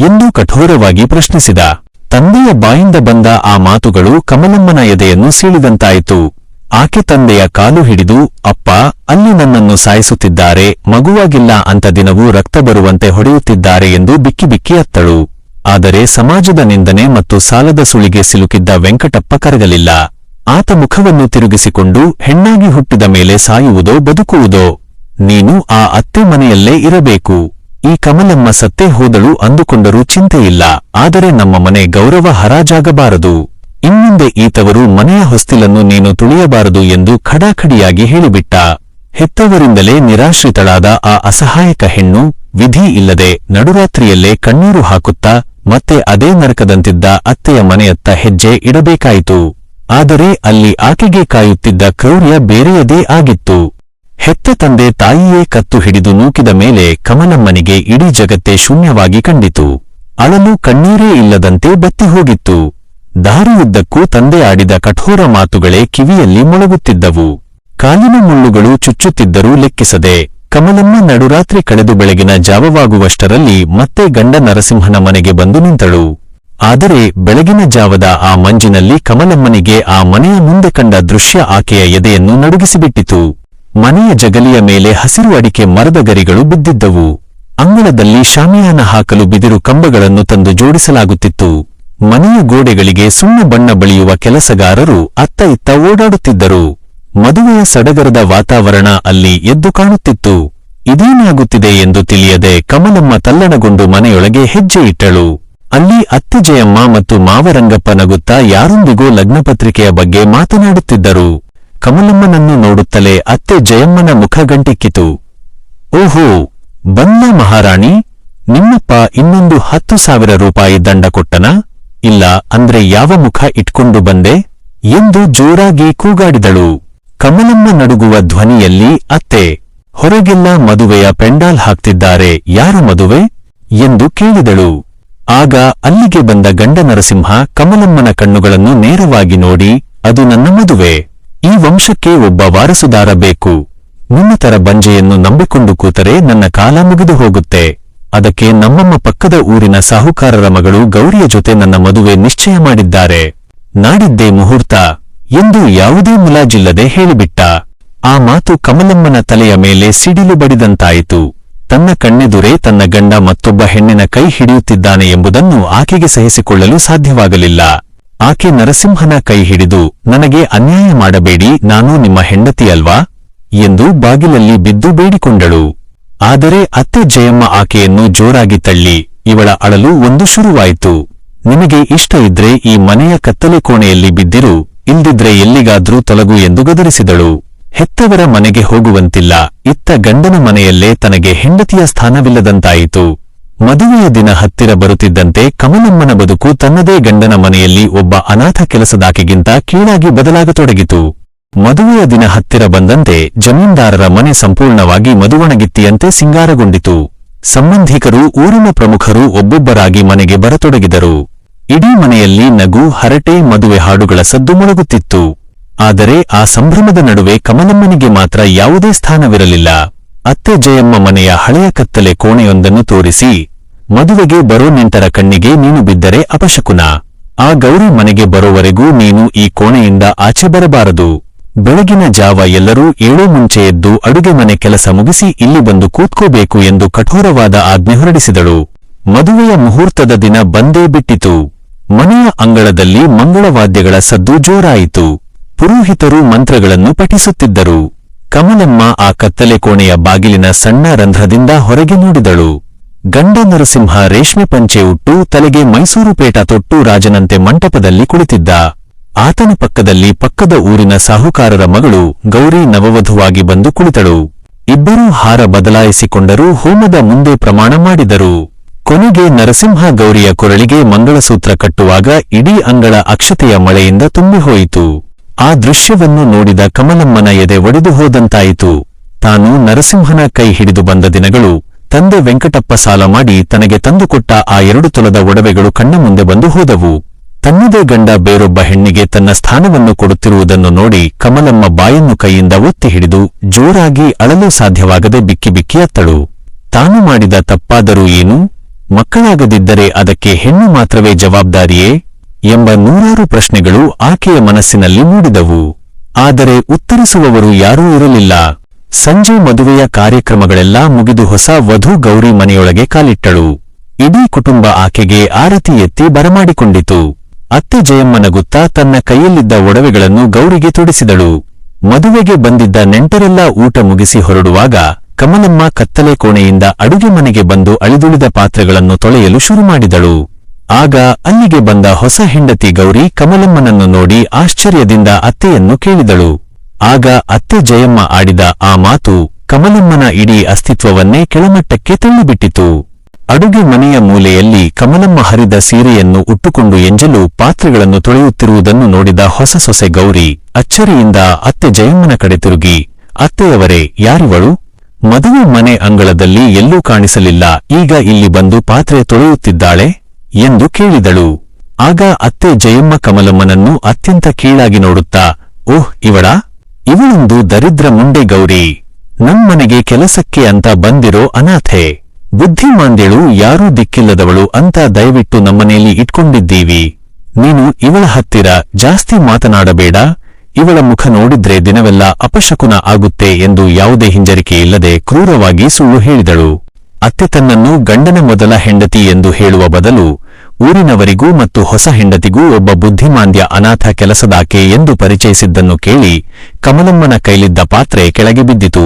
ಎಂದು ಕಠೋರವಾಗಿ ಪ್ರಶ್ನಿಸಿದ. ತಂದೆಯ ಬಾಯಿಂದ ಬಂದ ಆ ಮಾತುಗಳು ಕಮಲಮ್ಮನ ಎದೆಯನ್ನು ಸೀಳಿದಂತಾಯಿತು. ಆಕೆ ತಂದೆಯ ಕಾಲು ಹಿಡಿದು, ಅಪ್ಪ, ಅಲ್ಲಿ ನನ್ನನ್ನು ಸಾಯಿಸುತ್ತಿದ್ದಾರೆ, ಮಗುವಾಗಿಲ್ಲ ಅಂತ ದಿನವೂ ರಕ್ತ ಬರುವಂತೆ ಹೊಡೆಯುತ್ತಿದ್ದಾರೆ ಎಂದು ಬಿಕ್ಕಿ ಬಿಕ್ಕಿ ಅತ್ತಳು. ಆದರೆ ಸಮಾಜದ ನಿಂದನೆ ಮತ್ತು ಸಾಲದ ಸುಳಿಗೆ ಸಿಲುಕಿದ್ದ ವೆಂಕಟಪ್ಪ ಕರಗಲಿಲ್ಲ. ಆತ ಮುಖವನ್ನು ತಿರುಗಿಸಿಕೊಂಡು, ಹೆಣ್ಣಾಗಿ ಹುಟ್ಟಿದ ಮೇಲೆ ಸಾಯುವುದೋ ಬದುಕುವುದೋ? ನೀನು ಆ ಅತ್ತೆ ಮನೆಯಲ್ಲೇ ಇರಬೇಕು. ಈ ಕಮಲಮ್ಮ ಸತ್ತೇ ಹೋದಳು ಅಂದುಕೊಂಡರೂ ಚಿಂತೆಯಿಲ್ಲ, ಆದರೆ ನಮ್ಮ ಮನೆ ಗೌರವ ಹರಾಜಾಗಬಾರದು. ಇನ್ನುಂದೆ ಈತವರು ಮನೆಯ ಹೊಸ್ತಿಲನ್ನು ನೀನು ತುಳಿಯಬಾರದು ಎಂದು ಖಡಾಖಡಿಯಾಗಿ ಹೇಳಿಬಿಟ್ಟ. ಹೆತ್ತವರಿಂದಲೇ ನಿರಾಶ್ರಿತಳಾದ ಆ ಅಸಹಾಯಕ ಹೆಣ್ಣು ವಿಧಿ ಇಲ್ಲದೆ ನಡುರಾತ್ರಿಯಲ್ಲೇ ಕಣ್ಣೀರು ಹಾಕುತ್ತಾ ಮತ್ತೆ ಅದೇ ನರಕದಂತಿದ್ದ ಅತ್ತೆಯ ಮನೆಯತ್ತ ಹೆಜ್ಜೆ ಇಡಬೇಕಾಯಿತು. ಆದರೆ ಅಲ್ಲಿ ಆಕೆಗೆ ಕಾಯುತ್ತಿದ್ದ ಕ್ರೌರ್ಯ ಬೇರೆಯದೇ ಆಗಿತ್ತು. ಹೆತ್ತ ತಂದೆ ತಾಯಿಯೇ ಕತ್ತು ಹಿಡಿದು ನೂಕಿದ ಮೇಲೆ ಕಮಲಮ್ಮನಿಗೆ ಇಡೀ ಜಗತ್ತೇ ಶೂನ್ಯವಾಗಿ ಕಂಡಿತು. ಅಳಲು ಕಣ್ಣೀರೇ ಇಲ್ಲದಂತೆ ಬತ್ತಿ ಹೋಗಿತ್ತು. ದಾರಿಯುದ್ದಕ್ಕೂ ತಂದೆ ಆಡಿದ ಕಠೋರ ಮಾತುಗಳೇ ಕಿವಿಯಲ್ಲಿ ಮೊಳಗುತ್ತಿದ್ದವು. ಕಾಲಿನ ಮುಳ್ಳುಗಳು ಚುಚ್ಚುತ್ತಿದ್ದರೂ ಲೆಕ್ಕಿಸದೆ ಕಮಲಮ್ಮ ನಡುರಾತ್ರಿ ಕಳೆದು ಬೆಳಗಿನ ಜಾವವಾಗುವಷ್ಟರಲ್ಲಿ ಮತ್ತೆ ಗಂಡ ನರಸಿಂಹನ ಮನೆಗೆ ಬಂದು ನಿಂತಳು. ಆದರೆ ಬೆಳಗಿನ ಜಾವದ ಆ ಮಂಜಿನಲ್ಲಿ ಕಮಲಮ್ಮನಿಗೆ ಆ ಮನೆಯ ಮುಂದೆ ಕಂಡ ದೃಶ್ಯ ಆಕೆಯ ಎದೆಯನ್ನು ನಡುಗಿಸಿಬಿಟ್ಟಿತು. ಮನೆಯ ಜಗಲಿಯ ಮೇಲೆ ಹಸಿರು ಅಡಿಕೆ ಮರದ ಗರಿಗಳು ಬಿದ್ದಿದ್ದವು. ಅಂಗಳದಲ್ಲಿ ಶಾಮಿಯಾನ ಹಾಕಲು ಬಿದಿರು ಕಂಬಗಳನ್ನು ತಂದು ಜೋಡಿಸಲಾಗುತ್ತಿತ್ತು. ಮನೆಯ ಗೋಡೆಗಳಿಗೆ ಸುಣ್ಣ ಬಣ್ಣ ಬಳಿಯುವ ಕೆಲಸಗಾರರು ಅತ್ತ ಇತ್ತ ಓಡಾಡುತ್ತಿದ್ದರು. ಮದುವೆಯ ಸಡಗರದ ವಾತಾವರಣ ಅಲ್ಲಿ ಎದ್ದು ಕಾಣುತ್ತಿತ್ತು. ಇದೇನಾಗುತ್ತಿದೆ ಎಂದು ತಿಳಿಯದೆ ಕಮಲಮ್ಮ ತಲ್ಲಣಗೊಂಡು ಮನೆಯೊಳಗೆ ಹೆಜ್ಜೆ ಇಟ್ಟಳು. ಅಲ್ಲಿ ಅತ್ತೆ ಜಯಮ್ಮ ಮತ್ತು ಮಾವರಂಗಪ್ಪ ನಗುತ್ತಾ ಯಾರೊಂದಿಗೋ ಲಗ್ನಪತ್ರಿಕೆಯ ಬಗ್ಗೆ ಮಾತನಾಡುತ್ತಿದ್ದರು. ಕಮಲಮ್ಮನನ್ನು ನೋಡುತ್ತಲೇ ಅತ್ತೆ ಜಯಮ್ಮನ ಮುಖ ಗಂಟಿಕ್ಕಿತು. ಓಹೋ, ಬಂದ ಮಹಾರಾಣಿ, ನಿಮ್ಮಪ್ಪ ಇನ್ನೊಂದು 10,000 ರೂಪಾಯಿ ದಂಡ ಕೊಟ್ಟನಾ? ಇಲ್ಲ ಅಂದ್ರೆ ಯಾವ ಮುಖ ಇಟ್ಕೊಂಡು ಬಂದೆ ಎಂದು ಜೋರಾಗಿ ಕೂಗಾಡಿದಳು. ಕಮಲಮ್ಮ ನಡುಗುವ ಧ್ವನಿಯಲ್ಲಿ, ಅತ್ತೆ, ಹೊರಗೆಲ್ಲ ಮದುವೆಯ ಪೆಂಡಾಲ್ ಹಾಕ್ತಿದ್ದಾರೆ, ಯಾರ ಮದುವೆ ಎಂದು ಕೇಳಿದಳು. ಆಗ ಅಲ್ಲಿಗೆ ಬಂದ ಗಂಡ ನರಸಿಂಹ ಕಮಲಮ್ಮನ ಕಣ್ಣುಗಳನ್ನು ನೇರವಾಗಿ ನೋಡಿ, ಅದು ನನ್ನ ಮದುವೆ. ಈ ವಂಶಕ್ಕೆ ಒಬ್ಬ ವಾರಸುದಾರ ಬೇಕು. ನಿನ್ನತರ ಬಂಜೆಯನ್ನು ನಂಬಿಕೊಂಡು ಕೂತರೆ ನನ್ನ ಕಾಲ ಮುಗಿದು ಹೋಗುತ್ತೆ. ಅದಕ್ಕೆ ನಮ್ಮಮ್ಮ ಪಕ್ಕದ ಊರಿನ ಸಾಹುಕಾರರ ಮಗಳು ಗೌರಿಯ ಜೊತೆ ನನ್ನ ಮದುವೆ ನಿಶ್ಚಯ ಮಾಡಿದ್ದಾರೆ. ನಾಡಿದ್ದೇ ಮುಹೂರ್ತ ಎಂದು ಯಾವುದೇ ಮುಲಾಜಿಲ್ಲದೆ ಹೇಳಿಬಿಟ್ಟ. ಆ ಮಾತು ಕಮಲಮ್ಮನ ತಲೆಯ ಮೇಲೆ ಸಿಡಿಲು ಬಡಿದಂತಾಯಿತು. ತನ್ನ ಕಣ್ಣೆದುರೇ ತನ್ನ ಗಂಡ ಮತ್ತೊಬ್ಬ ಹೆಣ್ಣಿನ ಕೈ ಹಿಡಿಯುತ್ತಿದ್ದಾನೆ ಎಂಬುದನ್ನು ಆಕೆಗೆ ಸಹಿಸಿಕೊಳ್ಳಲು ಸಾಧ್ಯವಾಗಲಿಲ್ಲ. ಆಕೆ ನರಸಿಂಹನ ಕೈ ಹಿಡಿದು, ನನಗೆ ಅನ್ಯಾಯ ಮಾಡಬೇಡಿ, ನಾನು ನಿಮ್ಮ ಹೆಂಡತಿ ಅಲ್ವಾ ಎಂದು ಬಾಗಿಲಲ್ಲಿ ಬಿದ್ದು ಬೇಡಿಕೊಂಡಳು. ಆದರೆ ಅತ್ತೆ ಜಯಮ್ಮ ಆಕೆಯನ್ನು ಜೋರಾಗಿ ತಳ್ಳಿ, ಇವಳ ಅಳಲು ಒಂದು ಶುರುವಾಯಿತು. ನಿನಗೆ ಇಷ್ಟ ಇದ್ರೆ ಈ ಮನೆಯ ಕತ್ತಲೆ ಕೋಣೆಯಲ್ಲಿ ಬಿದ್ದಿರು, ಇಲ್ದಿದ್ರೆ ಎಲ್ಲಿಗಾದ್ರೂ ತೊಲಗು ಎಂದು ಗದರಿಸಿದಳು. ಹೆತ್ತವರ ಮನೆಗೆ ಹೋಗುವಂತಿಲ್ಲ, ಇತ್ತ ಗಂಡನ ಮನೆಯಲ್ಲೇ ತನಗೆ ಹೆಂಡತಿಯ ಸ್ಥಾನವಿಲ್ಲದಂತಾಯಿತು. ಮದುವೆಯ ದಿನ ಹತ್ತಿರ ಬರುತ್ತಿದ್ದಂತೆ ಕಮಲಮ್ಮನ ಬದುಕು ತನ್ನದೇ ಗಂಡನ ಮನೆಯಲ್ಲಿ ಒಬ್ಬ ಅನಾಥ ಕೆಲಸದಾಕೆಗಿಂತ ಕೀಳಾಗಿ ಬದಲಾಗತೊಡಗಿತು. ಮದುವೆಯ ದಿನ ಹತ್ತಿರ ಬಂದಂತೆ ಜಮೀನ್ದಾರರ ಮನೆ ಸಂಪೂರ್ಣವಾಗಿ ಮದುವಣಗಿತ್ತಿಯಂತೆ ಸಿಂಗಾರಗೊಂಡಿತು. ಸಂಬಂಧಿಕರು, ಊರಿನ ಪ್ರಮುಖರು ಒಬ್ಬೊಬ್ಬರಾಗಿ ಮನೆಗೆ ಬರತೊಡಗಿದರು. ಇಡೀ ಮನೆಯಲ್ಲಿ ನಗು, ಹರಟೆ, ಮದುವೆ ಹಾಡುಗಳ ಸದ್ದು ಮೊಳಗುತ್ತಿತ್ತು. ಆದರೆ ಆ ಸಂಭ್ರಮದ ನಡುವೆ ಕಮಲಮ್ಮನಿಗೆ ಮಾತ್ರ ಯಾವುದೇ ಸ್ಥಾನವಿರಲಿಲ್ಲ. ಅತ್ತೆ ಜಯಮ್ಮ ಮನೆಯ ಹಳೆಯ ಕತ್ತಲೆ ಕೋಣೆಯೊಂದನ್ನು ತೋರಿಸಿ, ಮದುವೆಗೆ ಬರೋ ನೆಂಟರ ಕಣ್ಣಿಗೆ ನೀನು ಬಿದ್ದರೆ ಅಪಶಕುನ. ಆ ಗೌರಿ ಮನೆಗೆ ಬರೋವರೆಗೂ ನೀನು ಈ ಕೋಣೆಯಿಂದ ಆಚೆ ಬರಬಾರದು. ಬೆಳಗಿನ ಜಾವ ಎಲ್ಲರೂ ಏಳೋ ಮುಂಚೆ ಎದ್ದು ಅಡುಗೆ ಮನೆ ಕೆಲಸ ಮುಗಿಸಿ ಇಲ್ಲಿ ಬಂದು ಕೂತ್ಕೋಬೇಕು ಎಂದು ಕಠೋರವಾದ ಆಜ್ಞೆ ಹೊರಡಿಸಿದಳು. ಮದುವೆಯ ಮುಹೂರ್ತದ ದಿನ ಬಂದೇ ಬಿಟ್ಟಿತು. ಮನೆಯ ಅಂಗಳದಲ್ಲಿ ಮಂಗಳವಾದ್ಯಗಳ ಸದ್ದು ಜೋರಾಯಿತು. ಪುರೋಹಿತರು ಮಂತ್ರಗಳನ್ನು ಪಠಿಸುತ್ತಿದ್ದರು. ಕಮಲಮ್ಮ ಆ ಕತ್ತಲೆ ಕೋಣೆಯ ಬಾಗಿಲಿನ ಸಣ್ಣ ರಂಧ್ರದಿಂದ ಹೊರಗೆ ನೋಡಿದಳು. ಗಂಡ ನರಸಿಂಹ ರೇಷ್ಮೆ ಪಂಚೆ ಉಟ್ಟು ತಲೆಗೆ ಮೈಸೂರು ಪೇಟ ತೊಟ್ಟು ರಾಜನಂತೆ ಮಂಟಪದಲ್ಲಿ ಕುಳಿತಿದ್ದ. ಆತನ ಪಕ್ಕದಲ್ಲಿ ಪಕ್ಕದ ಊರಿನ ಸಾಹುಕಾರರ ಮಗಳು ಗೌರಿ ನವವಧುವಾಗಿ ಬಂದು ಕುಳಿತಳು. ಇಬ್ಬರೂ ಹಾರ ಬದಲಾಯಿಸಿಕೊಂಡರೂ ಹೋಮದ ಮುಂದೆ ಪ್ರಮಾಣ ಮಾಡಿದರು. ಕೊನೆಗೆ ನರಸಿಂಹ ಗೌರಿಯ ಕೊರಳಿಗೆ ಮಂಗಳಸೂತ್ರ ಕಟ್ಟುವಾಗ ಇಡೀ ಅಂಗಳ ಅಕ್ಷತೆಯ ಮಳೆಯಿಂದ ತುಂಬಿಹೋಯಿತು. ಆ ದೃಶ್ಯವನ್ನು ನೋಡಿದ ಕಮಲಮ್ಮನ ಎದೆ ಒಡೆದು ಹೋದಂತಾಯಿತು. ತಾನು ನರಸಿಂಹನ ಕೈ ಹಿಡಿದು ಬಂದ ದಿನಗಳು, ತಂದೆ ವೆಂಕಟಪ್ಪ ಸಾಲ ಮಾಡಿ ತನಗೆ ತಂದುಕೊಟ್ಟ ಆ 2 ತೊಲದ ಒಡವೆಗಳು ಕಣ್ಣ ಮುಂದೆ ಬಂದು ಹೋದವು. ತನ್ನದೇ ಗಂಡ ಬೇರೊಬ್ಬ ಹೆಣ್ಣಿಗೆ ತನ್ನ ಸ್ಥಾನವನ್ನು ಕೊಡುತ್ತಿರುವುದನ್ನು ನೋಡಿ ಕಮಲಮ್ಮ ಬಾಯನ್ನು ಕೈಯಿಂದ ಒತ್ತಿ ಹಿಡಿದು ಜೋರಾಗಿ ಅಳಲು ಸಾಧ್ಯವಾಗದೆ ಬಿಕ್ಕಿ ಬಿಕ್ಕಿ ಅತ್ತಳು. ತಾನು ಮಾಡಿದ ತಪ್ಪಾದರೂ ಏನು? ಮಕ್ಕಳಾಗದಿದ್ದರೆ ಅದಕ್ಕೆ ಹೆಣ್ಣು ಮಾತ್ರವೇ ಜವಾಬ್ದಾರಿಯೇ ಎಂಬ ನೂರಾರು ಪ್ರಶ್ನೆಗಳು ಆಕೆಯ ಮನಸ್ಸಿನಲ್ಲಿ ಮೂಡಿದವು. ಆದರೆ ಉತ್ತರಿಸುವವರು ಯಾರೂ ಇರಲಿಲ್ಲ. ಸಂಜೆ ಮದುವೆಯ ಕಾರ್ಯಕ್ರಮಗಳೆಲ್ಲಾ ಮುಗಿದು ಹೊಸ ವಧು ಗೌರಿ ಮನೆಯೊಳಗೆ ಕಾಲಿಟ್ಟಳು. ಇಡೀ ಕುಟುಂಬ ಆಕೆಗೆ ಆರತಿ ಎತ್ತಿ ಬರಮಾಡಿಕೊಂಡಿತು. ಅತ್ತೆ ಜಯಮ್ಮ ನಗುತ್ತಾ ತನ್ನ ಕೈಯಲ್ಲಿದ್ದ ಒಡವೆಗಳನ್ನು ಗೌರಿಗೆ ತೊಡಿಸಿದಳು. ಮದುವೆಗೆ ಬಂದಿದ್ದ ನೆಂಟರೆಲ್ಲ ಊಟ ಮುಗಿಸಿ ಹೊರಡುವಾಗ ಕಮಲಮ್ಮ ಕತ್ತಲೆ ಕೋಣೆಯಿಂದ ಅಡುಗೆ ಮನೆಗೆ ಬಂದು ಅಳಿದುಳಿದ ಪಾತ್ರೆಗಳನ್ನು ತೊಳೆಯಲು ಶುರುಮಾಡಿದಳು. ಆಗ ಅಲ್ಲಿಗೆ ಬಂದ ಹೊಸ ಹೆಂಡತಿ ಗೌರಿ ಕಮಲಮ್ಮನನ್ನು ನೋಡಿ ಆಶ್ಚರ್ಯದಿಂದ ಅತ್ತೆಯನ್ನು ಕೇಳಿದಳು. ಆಗ ಅತ್ತೆ ಜಯಮ್ಮ ಆಡಿದ ಆ ಮಾತು ಕಮಲಮ್ಮನ ಇಡೀ ಅಸ್ತಿತ್ವವನ್ನೇ ಕೆಳಮಟ್ಟಕ್ಕೆ ತಳ್ಳಿಬಿಟ್ಟಿತು. ಅಡುಗೆ ಮನೆಯ ಮೂಲೆಯಲ್ಲಿ ಕಮಲಮ್ಮ ಹರಿದ ಸೀರೆಯನ್ನು ಉಟ್ಟುಕೊಂಡು ಎಂಜಲು ಪಾತ್ರೆಗಳನ್ನು ತೊಳೆಯುತ್ತಿರುವುದನ್ನು ನೋಡಿದ ಹೊಸ ಸೊಸೆ ಗೌರಿ ಅಚ್ಚರಿಯಿಂದ ಅತ್ತೆ ಜಯಮ್ಮನ ಕಡೆ ತಿರುಗಿ, ಅತ್ತೆಯವರೇ, ಯಾರಿವಳು? ಮದುವೆ ಮನೆ ಅಂಗಳದಲ್ಲಿ ಎಲ್ಲೂ ಕಾಣಿಸಲಿಲ್ಲ, ಈಗ ಇಲ್ಲಿ ಬಂದು ಪಾತ್ರೆ ತೊಳೆಯುತ್ತಿದ್ದಾಳೆ ಎಂದು ಕೇಳಿದಳು. ಆಗ ಅತ್ತೆ ಜಯಮ್ಮ ಕಮಲಮ್ಮನನ್ನು ಅತ್ಯಂತ ಕೀಳಾಗಿ ನೋಡುತ್ತಾ, ಓಹ್, ಇವಳೊಂದು ದರಿದ್ರ ಮುಂಡೆ ಗೌರಿ, ನಮ್ಮನೆಗೆ ಕೆಲಸಕ್ಕೆ ಅಂತ ಬಂದಿರೋ ಅನಾಥೆ, ಬುದ್ಧಿಮಾಂದ್ಯಳು, ಯಾರೂ ದಿಕ್ಕಿಲ್ಲದವಳು ಅಂತ ದಯವಿಟ್ಟು ನಮ್ಮನೇಲಿ ಇಟ್ಕೊಂಡಿದ್ದೀವಿ. ನೀನು ಇವಳ ಹತ್ತಿರ ಜಾಸ್ತಿ ಮಾತನಾಡಬೇಡ, ಇವಳ ಮುಖ ನೋಡಿದ್ರೆ ದಿನವೆಲ್ಲ ಅಪಶಕುನ ಆಗುತ್ತೆ ಎಂದು ಯಾವುದೇ ಹಿಂಜರಿಕೆಯಿಲ್ಲದೆ ಕ್ರೂರವಾಗಿ ಸುಳ್ಳು ಹೇಳಿದಳು. ಅತ್ತೆ ತನ್ನನ್ನು ಗಂಡನ ಮೊದಲ ಹೆಂಡತಿ ಎಂದು ಹೇಳುವ ಬದಲು ಊರಿನವರಿಗೂ ಮತ್ತು ಹೊಸ ಹೆಂಡತಿಗೂ ಒಬ್ಬ ಬುದ್ಧಿಮಾಂದ್ಯ ಅನಾಥ ಕೆಲಸದಾಕೆ ಎಂದು ಪರಿಚಯಿಸಿದ್ದನ್ನು ಕೇಳಿ ಕಮಲಮ್ಮನ ಕೈಲಿದ್ದ ಪಾತ್ರೆ ಕೆಳಗೆ ಬಿದ್ದಿತು.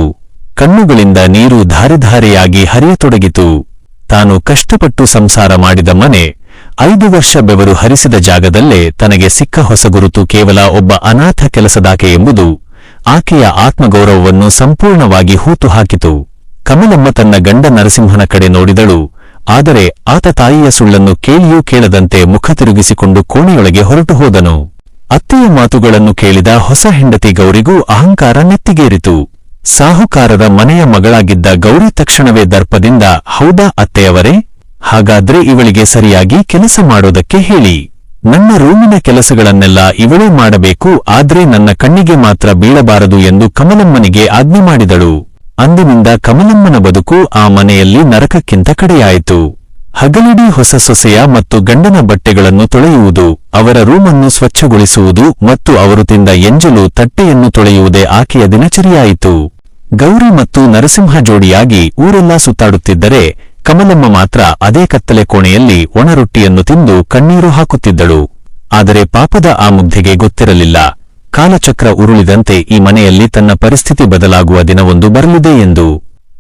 ಕಣ್ಣುಗಳಿಂದ ನೀರು ಧಾರೆಧಾರೆಯಾಗಿ ಹರಿಯತೊಡಗಿತು. ತಾನು ಕಷ್ಟಪಟ್ಟು ಸಂಸಾರ ಮಾಡಿದ ಮನೆ, 5 ವರ್ಷ ಬೆವರು ಹರಿಸಿದ ಜಾಗದಲ್ಲೇ ತನಗೆ ಸಿಕ್ಕ ಹೊಸ ಗುರುತು ಕೇವಲ ಒಬ್ಬ ಅನಾಥ ಕೆಲಸದಾಕೆ ಎಂಬುದು ಆಕೆಯ ಆತ್ಮಗೌರವವನ್ನು ಸಂಪೂರ್ಣವಾಗಿ ಹೂತು ಹಾಕಿತು. ಕಮಲಮ್ಮ ತನ್ನ ಗಂಡ ನರಸಿಂಹನ ಕಡೆ ನೋಡಿದಳು. ಆದರೆ ಆತ ತಾಯಿಯ ಸುಳ್ಳನ್ನು ಕೇಳಿಯೂ ಕೇಳದಂತೆ ಮುಖ ತಿರುಗಿಸಿಕೊಂಡು ಕೋಣೆಯೊಳಗೆ ಹೊರಟು ಹೋದನು. ಅತ್ತೆಯ ಮಾತುಗಳನ್ನು ಕೇಳಿದ ಹೊಸ ಹೆಂಡತಿ ಗೌರಿಗೂ ಅಹಂಕಾರ ನೆತ್ತಿಗೇರಿತು. ಸಾಹುಕಾರರ ಮನೆಯ ಮಗಳಾಗಿದ್ದ ಗೌರಿ ತಕ್ಷಣವೇ ದರ್ಪದಿಂದ, ಹೌದಾ ಅತ್ತೆಯವರೇ, ಹಾಗಾದ್ರೆ ಇವಳಿಗೆ ಸರಿಯಾಗಿ ಕೆಲಸ ಮಾಡೋದಕ್ಕೆ ಹೇಳಿ. ನನ್ನ ರೂಮಿನ ಕೆಲಸಗಳನ್ನೆಲ್ಲ ಇವಳೇ ಮಾಡಬೇಕು, ಆದ್ರೆ ನನ್ನ ಕಣ್ಣಿಗೆ ಮಾತ್ರ ಬೀಳಬಾರದು ಎಂದು ಕಮಲಮ್ಮನಿಗೆ ಆಜ್ಞೆ ಮಾಡಿದಳು. ಅಂದಿನಿಂದ ಕಮಲಮ್ಮನ ಬದುಕು ಆ ಮನೆಯಲ್ಲಿ ನರಕಕ್ಕಿಂತ ಕಡೆಯಾಯಿತು. ಹಗಲಿಡೀ ಹೊಸ ಸೊಸೆಯ ಮತ್ತು ಗಂಡನ ಬಟ್ಟೆಗಳನ್ನು ತೊಳೆಯುವುದು, ಅವರ ರೂಮನ್ನು ಸ್ವಚ್ಛಗೊಳಿಸುವುದು ಮತ್ತು ಅವರು ತಿಂದ ಎಂಜಲು ತಟ್ಟೆಯನ್ನು ತೊಳೆಯುವುದೇ ಆಕೆಯ ದಿನಚರಿಯಾಯಿತು. ಗೌರಿ ಮತ್ತು ನರಸಿಂಹ ಜೋಡಿಯಾಗಿ ಊರೆಲ್ಲಾ ಸುತ್ತಾಡುತ್ತಿದ್ದರೆ ಕಮಲಮ್ಮ ಮಾತ್ರ ಅದೇ ಕತ್ತಲೆ ಕೋಣೆಯಲ್ಲಿ ಒಣರೊಟ್ಟಿಯನ್ನು ತಿಂದು ಕಣ್ಣೀರು ಹಾಕುತ್ತಿದ್ದಳು. ಆದರೆ ಪಾಪದ ಆ ಮುಗ್ಧೆಗೆ ಗೊತ್ತಿರಲಿಲ್ಲ, ಕಾಲಚಕ್ರ ಉರುಳಿದಂತೆ ಈ ಮನೆಯಲ್ಲಿ ತನ್ನ ಪರಿಸ್ಥಿತಿ ಬದಲಾಗುವ ದಿನವೊಂದು ಬರಲಿದೆ ಎಂದು.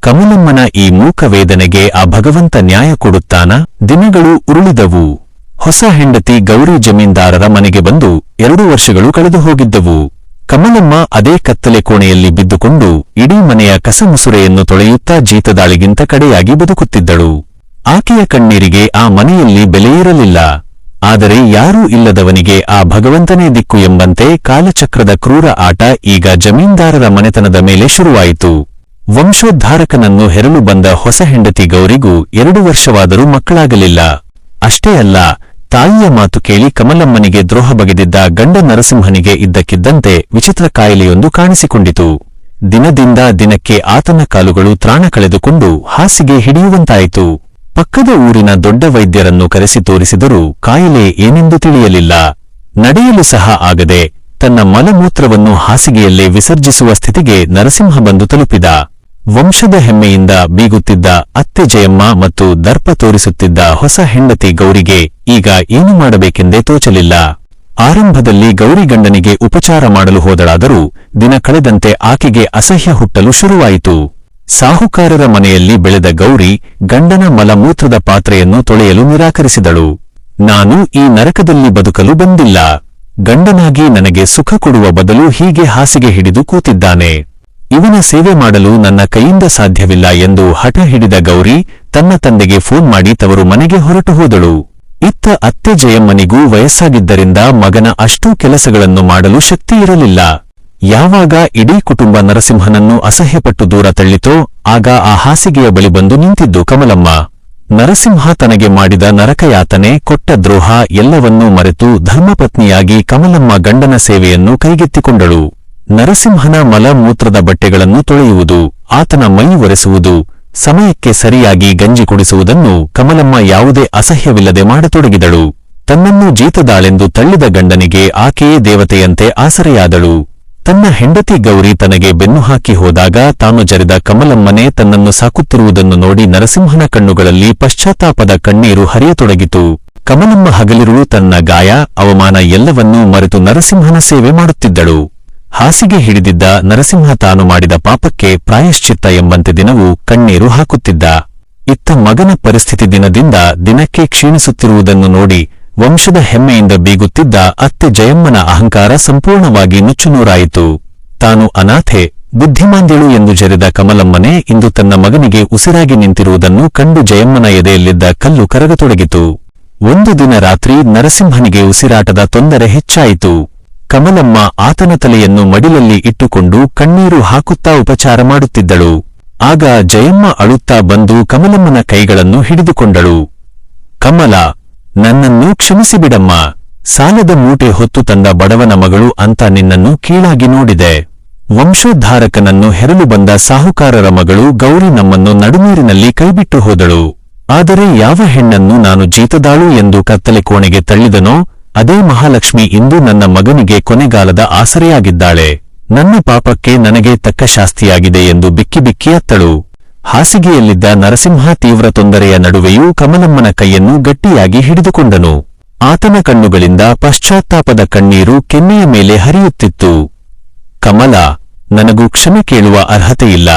ಕಮಲಮ್ಮನ ಈ ಮೂಕ ವೇದನೆಗೆ ಆ ಭಗವಂತ ನ್ಯಾಯ ಕೊಡುತ್ತಾನ? ದಿನಗಳು ಉರುಳಿದವು. ಹೊಸ ಹೆಂಡತಿ ಗೌರಿ ಜಮೀನ್ದಾರರ ಮನೆಗೆ ಬಂದು 2 ವರ್ಷಗಳು ಕಳೆದು ಹೋಗಿದ್ದವು. ಕಮಲಮ್ಮ ಅದೇ ಕತ್ತಲೆ ಕೋಣೆಯಲ್ಲಿ ಬಿದ್ದುಕೊಂಡು ಇಡೀ ಮನೆಯ ಕಸಮುಸುರೆಯನ್ನು ತೊಳೆಯುತ್ತಾ ಜೀತದಾಳಿಗಿಂತ ಕಡೆಯಾಗಿ ಬದುಕುತ್ತಿದ್ದಳು. ಆಕೆಯ ಕಣ್ಣೀರಿಗೆ ಆ ಮನೆಯಲ್ಲಿ ಬೆಲೆಯಿರಲಿಲ್ಲ. ಆದರೆ ಯಾರೂ ಇಲ್ಲದವನಿಗೆ ಆ ಭಗವಂತನೇ ದಿಕ್ಕು ಎಂಬಂತೆ ಕಾಲಚಕ್ರದ ಕ್ರೂರ ಆಟ ಈಗ ಜಮೀನ್ದಾರರ ಮನೆತನದ ಮೇಲೆ ಶುರುವಾಯಿತು. ವಂಶೋದ್ಧಾರಕನನ್ನು ಹೆರಲು ಬಂದ ಹೊಸ ಹೆಂಡತಿ ಗೌರಿಗೂ 2 ವರ್ಷವಾದರೂ ಮಕ್ಕಳಾಗಲಿಲ್ಲ. ಅಷ್ಟೇ ಅಲ್ಲ, ತಾಯಿಯ ಮಾತು ಕೇಳಿ ಕಮಲಮ್ಮನಿಗೆ ದ್ರೋಹ ಬಗೆದಿದ್ದ ಗಂಡ ನರಸಿಂಹನಿಗೆ ಇದ್ದಕ್ಕಿದ್ದಂತೆ ವಿಚಿತ್ರ ಕಾಯಿಲೆಯೊಂದು ಕಾಣಿಸಿಕೊಂಡಿತು. ದಿನದಿಂದ ದಿನಕ್ಕೆ ಆತನ ಕಾಲುಗಳು ತ್ರಾಣ ಕಳೆದುಕೊಂಡು ಹಾಸಿಗೆ ಹಿಡಿಯುವಂತಾಯಿತು. ಪಕ್ಕದ ಊರಿನ ದೊಡ್ಡ ವೈದ್ಯರನ್ನು ಕರೆಸಿ ತೋರಿಸಿದರೂ ಕಾಯಿಲೆ ಏನೆಂದು ತಿಳಿಯಲಿಲ್ಲ. ನಡೆಯಲು ಸಹ ಆಗದೆ ತನ್ನ ಮಲಮೂತ್ರವನ್ನು ಹಾಸಿಗೆಯಲ್ಲೇ ವಿಸರ್ಜಿಸುವ ಸ್ಥಿತಿಗೆ ನರಸಿಂಹ ಬಂದು ತಲುಪಿದ. ವಂಶದ ಹೆಮ್ಮೆಯಿಂದ ಬೀಗುತ್ತಿದ್ದ ಅತ್ತೆ ಜಯಮ್ಮ ಮತ್ತು ದರ್ಪ ತೋರಿಸುತ್ತಿದ್ದ ಹೊಸ ಹೆಂಡತಿ ಗೌರಿಗೆ ಈಗ ಏನು ಮಾಡಬೇಕೆಂದೇ ತೋಚಲಿಲ್ಲ. ಆರಂಭದಲ್ಲಿ ಗೌರಿ ಗಂಡನಿಗೆ ಉಪಚಾರ ಮಾಡಲು ಹೋದಳಾದರೂ ದಿನ ಕಳೆದಂತೆ ಆಕೆಗೆ ಅಸಹ್ಯ ಹುಟ್ಟಲು ಶುರುವಾಯಿತು. ಸಾಹುಕಾರರ ಮನೆಯಲ್ಲಿ ಬೆಳೆದ ಗೌರಿ ಗಂಡನ ಮಲಮೂತ್ರದ ಪಾತ್ರೆಯನ್ನು ತೊಳೆಯಲು ನಿರಾಕರಿಸಿದಳು. ನಾನು ಈ ನರಕದಲ್ಲಿ ಬದುಕಲು ಬಂದಿಲ್ಲ. ಗಂಡನಾಗಿ ನನಗೆ ಸುಖ ಕೊಡುವ ಬದಲು ಹೀಗೆ ಹಾಸಿಗೆ ಹಿಡಿದು ಕೂತಿದ್ದಾನೆ. ಇವನ ಸೇವೆ ಮಾಡಲು ನನ್ನ ಕೈಯಿಂದ ಸಾಧ್ಯವಿಲ್ಲ ಎಂದು ಹಠ ಹಿಡಿದ ಗೌರಿ ತನ್ನ ತಂದೆಗೆ ಫೋನ್ ಮಾಡಿ ತವರು ಮನೆಗೆ ಹೊರಟು ಹೋದಳು. ಇತ್ತ ಅತ್ತೆ ಜಯಮ್ಮನಿಗೂ ವಯಸ್ಸಾಗಿದ್ದರಿಂದ ಮಗನ ಅಷ್ಟೂ ಕೆಲಸಗಳನ್ನು ಮಾಡಲು ಶಕ್ತಿ ಇರಲಿಲ್ಲ. ಯಾವಾಗ ಇಡೀ ಕುಟುಂಬ ನರಸಿಂಹನನ್ನು ಅಸಹ್ಯಪಟ್ಟು ದೂರ ತಳ್ಳಿತೋ ಆಗ ಆ ಹಾಸಿಗೆಯ ಬಳಿ ಬಂದು ನಿಂತಿದ್ದು ಕಮಲಮ್ಮ. ನರಸಿಂಹ ತನಗೆ ಮಾಡಿದ ನರಕಯಾತನೆ, ಕೊಟ್ಟ ದ್ರೋಹ ಎಲ್ಲವನ್ನೂ ಮರೆತು ಧರ್ಮಪತ್ನಿಯಾಗಿ ಕಮಲಮ್ಮ ಗಂಡನ ಸೇವೆಯನ್ನು ಕೈಗೆತ್ತಿಕೊಂಡಳು. ನರಸಿಂಹನ ಮಲಮೂತ್ರದ ಬಟ್ಟೆಗಳನ್ನು ತೊಳೆಯುವುದು, ಆತನ ಮೈ ಒರೆಸುವುದು, ಸಮಯಕ್ಕೆ ಸರಿಯಾಗಿ ಗಂಜಿ ಕುಡಿಸುವುದನ್ನು ಕಮಲಮ್ಮ ಯಾವುದೇ ಅಸಹ್ಯವಿಲ್ಲದೆ ಮಾಡತೊಡಗಿದಳು. ತನ್ನನ್ನು ಜೀತದಾಳೆಂದು ತಳ್ಳಿದ ಗಂಡನಿಗೆ ಆಕೆಯೇ ದೇವತೆಯಂತೆ ಆಸರೆಯಾದಳು. ತನ್ನ ಹೆಂಡತಿ ಗೌರಿ ತನಗೆ ಬೆನ್ನು ಹಾಕಿ ಹೋದಾಗ ತಾನು ಜರಿದ ಕಮಲಮ್ಮನೇ ತನ್ನನ್ನು ಸಾಕುತ್ತಿರುವುದನ್ನು ನೋಡಿ ನರಸಿಂಹನ ಕಣ್ಣುಗಳಲ್ಲಿ ಪಶ್ಚಾತ್ತಾಪದ ಕಣ್ಣೀರು ಹರಿಯತೊಡಗಿತು. ಕಮಲಮ್ಮ ಹಗಲಿರುಳು ತನ್ನ ಗಾಯ, ಅವಮಾನ ಎಲ್ಲವನ್ನೂ ಮರೆತು ನರಸಿಂಹನ ಸೇವೆ ಮಾಡುತ್ತಿದ್ದಳು. ಹಾಸಿಗೆ ಹಿಡಿದಿದ್ದ ನರಸಿಂಹ ತಾನು ಮಾಡಿದ ಪಾಪಕ್ಕೆ ಪ್ರಾಯಶ್ಚಿತ್ತ ಎಂಬಂತೆ ದಿನವೂ ಕಣ್ಣೀರು ಹಾಕುತ್ತಿದ್ದ. ಇತ್ತ ಮಗನ ಪರಿಸ್ಥಿತಿ ದಿನದಿಂದ ದಿನಕ್ಕೆ ಕ್ಷೀಣಿಸುತ್ತಿರುವುದನ್ನು ನೋಡಿ ವಂಶದ ಹೆಮ್ಮೆಯಿಂದ ಬೀಗುತ್ತಿದ್ದ ಅತ್ತೆ ಜಯಮ್ಮನ ಅಹಂಕಾರ ಸಂಪೂರ್ಣವಾಗಿ ನುಚ್ಚುನೂರಾಯಿತು. ತಾನು ಅನಾಥೆ, ಬುದ್ಧಿಮಾಂದ್ಯಳು ಎಂದು ಜರಿದ ಕಮಲಮ್ಮನೇ ಇಂದು ತನ್ನ ಮಗನಿಗೆ ಉಸಿರಾಗಿ ನಿಂತಿರುವುದನ್ನು ಕಂಡು ಜಯಮ್ಮನ ಎದೆಯಲ್ಲಿದ್ದ ಕಲ್ಲು ಕರಗತೊಡಗಿತು. ಒಂದು ದಿನ ರಾತ್ರಿ ನರಸಿಂಹನಿಗೆ ಉಸಿರಾಟದ ತೊಂದರೆ ಹೆಚ್ಚಾಯಿತು. ಕಮಲಮ್ಮ ಆತನ ತಲೆಯನ್ನು ಮಡಿಲಲ್ಲಿ ಇಟ್ಟುಕೊಂಡು ಕಣ್ಣೀರು ಹಾಕುತ್ತಾ ಉಪಚಾರ ಮಾಡುತ್ತಿದ್ದಳು. ಆಗ ಜಯಮ್ಮ ಅಳುತ್ತಾ ಬಂದು ಕಮಲಮ್ಮನ ಕೈಗಳನ್ನು ಹಿಡಿದುಕೊಂಡಳು. ಕಮಲ, ನನ್ನನ್ನು ಕ್ಷಮಿಸಿಬಿಡಮ್ಮ. ಸಾಲದ ಮೂಟೆ ಹೊತ್ತು ತಂದ ಬಡವನ ಮಗಳು ಅಂತ ನಿನ್ನನ್ನು ಕೀಳಾಗಿ ನೋಡಿದೆ. ವಂಶೋದ್ಧಾರಕನನ್ನು ಹೆರಲು ಬಂದ ಸಾಹುಕಾರರ ಮಗಳು ಗೌರಿ ನಮ್ಮನ್ನು ನಡುನೀರಿನಲ್ಲಿ ಕೈಬಿಟ್ಟು ಹೋದಳು. ಆದರೆ ಯಾವ ಹೆಣ್ಣನ್ನು ನಾನು ಜೀತದಾಳು ಎಂದು ಕತ್ತಲೆ ಕೋಣೆಗೆ ತಳ್ಳಿದನೋ ಅದೇ ಮಹಾಲಕ್ಷ್ಮಿ ಇಂದು ನನ್ನ ಮಗನಿಗೆ ಕೊನೆಗಾಲದ ಆಸರೆಯಾಗಿದ್ದಾಳೆ. ನನ್ನ ಪಾಪಕ್ಕೆ ನನಗೆ ತಕ್ಕ ಶಾಸ್ತಿಯಾಗಿದೆ ಎಂದು ಬಿಕ್ಕಿ ಬಿಕ್ಕಿ ಅತ್ತಳು. ಹಾಸಿಗೆಯಲ್ಲಿದ್ದ ನರಸಿಂಹ ತೀವ್ರ ತೊಂದರೆಯ ನಡುವೆಯೂ ಕಮಲಮ್ಮನ ಕೈಯನ್ನು ಗಟ್ಟಿಯಾಗಿ ಹಿಡಿದುಕೊಂಡನು. ಆತನ ಕಣ್ಣುಗಳಿಂದ ಪಶ್ಚಾತ್ತಾಪದ ಕಣ್ಣೀರು ಕೆನ್ನೆಯ ಮೇಲೆ ಹರಿಯುತ್ತಿತ್ತು. ಕಮಲ, ನನಗೂ ಕ್ಷಮೆ ಕೇಳುವ ಅರ್ಹತೆಯಿಲ್ಲ.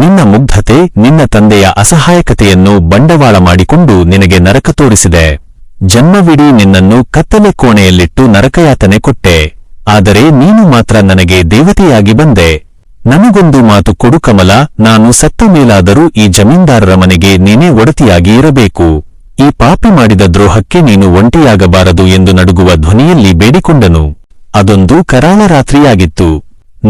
ನಿನ್ನ ಮುಗ್ಧತೆ, ನಿನ್ನ ತಂದೆಯ ಅಸಹಾಯಕತೆಯನ್ನು ಬಂಡವಾಳ ಮಾಡಿಕೊಂಡು ನಿನಗೆ ನರಕ ತೋರಿಸಿದೆ. ಜನ್ಮವಿಡೀ ನಿನ್ನನ್ನು ಕತ್ತಲೆ ಕೋಣೆಯಲ್ಲಿಟ್ಟು ನರಕಯಾತನೆ ಕೊಟ್ಟೆ. ಆದರೆ ನೀನು ಮಾತ್ರ ನನಗೆ ದೇವತೆಯಾಗಿ ಬಂದೆ. ನನಗೊಂದು ಮಾತು ಕೊಡು ಕಮಲ, ನಾನು ಸತ್ತ ಮೇಲಾದರೂ ಈ ಜಮೀನ್ದಾರರ ಮನೆಗೆ ನೀನೇ ಒಡತಿಯಾಗಿ ಇರಬೇಕು. ಈ ಪಾಪಿ ಮಾಡಿದ ದ್ರೋಹಕ್ಕೆ ನೀನು ಒಂಟಿಯಾಗಬಾರದು ಎಂದು ನಡುಗುವ ಧ್ವನಿಯಲ್ಲಿ ಬೇಡಿಕೊಂಡನು. ಅದೊಂದು ಕರಾಳ ರಾತ್ರಿಯಾಗಿತ್ತು.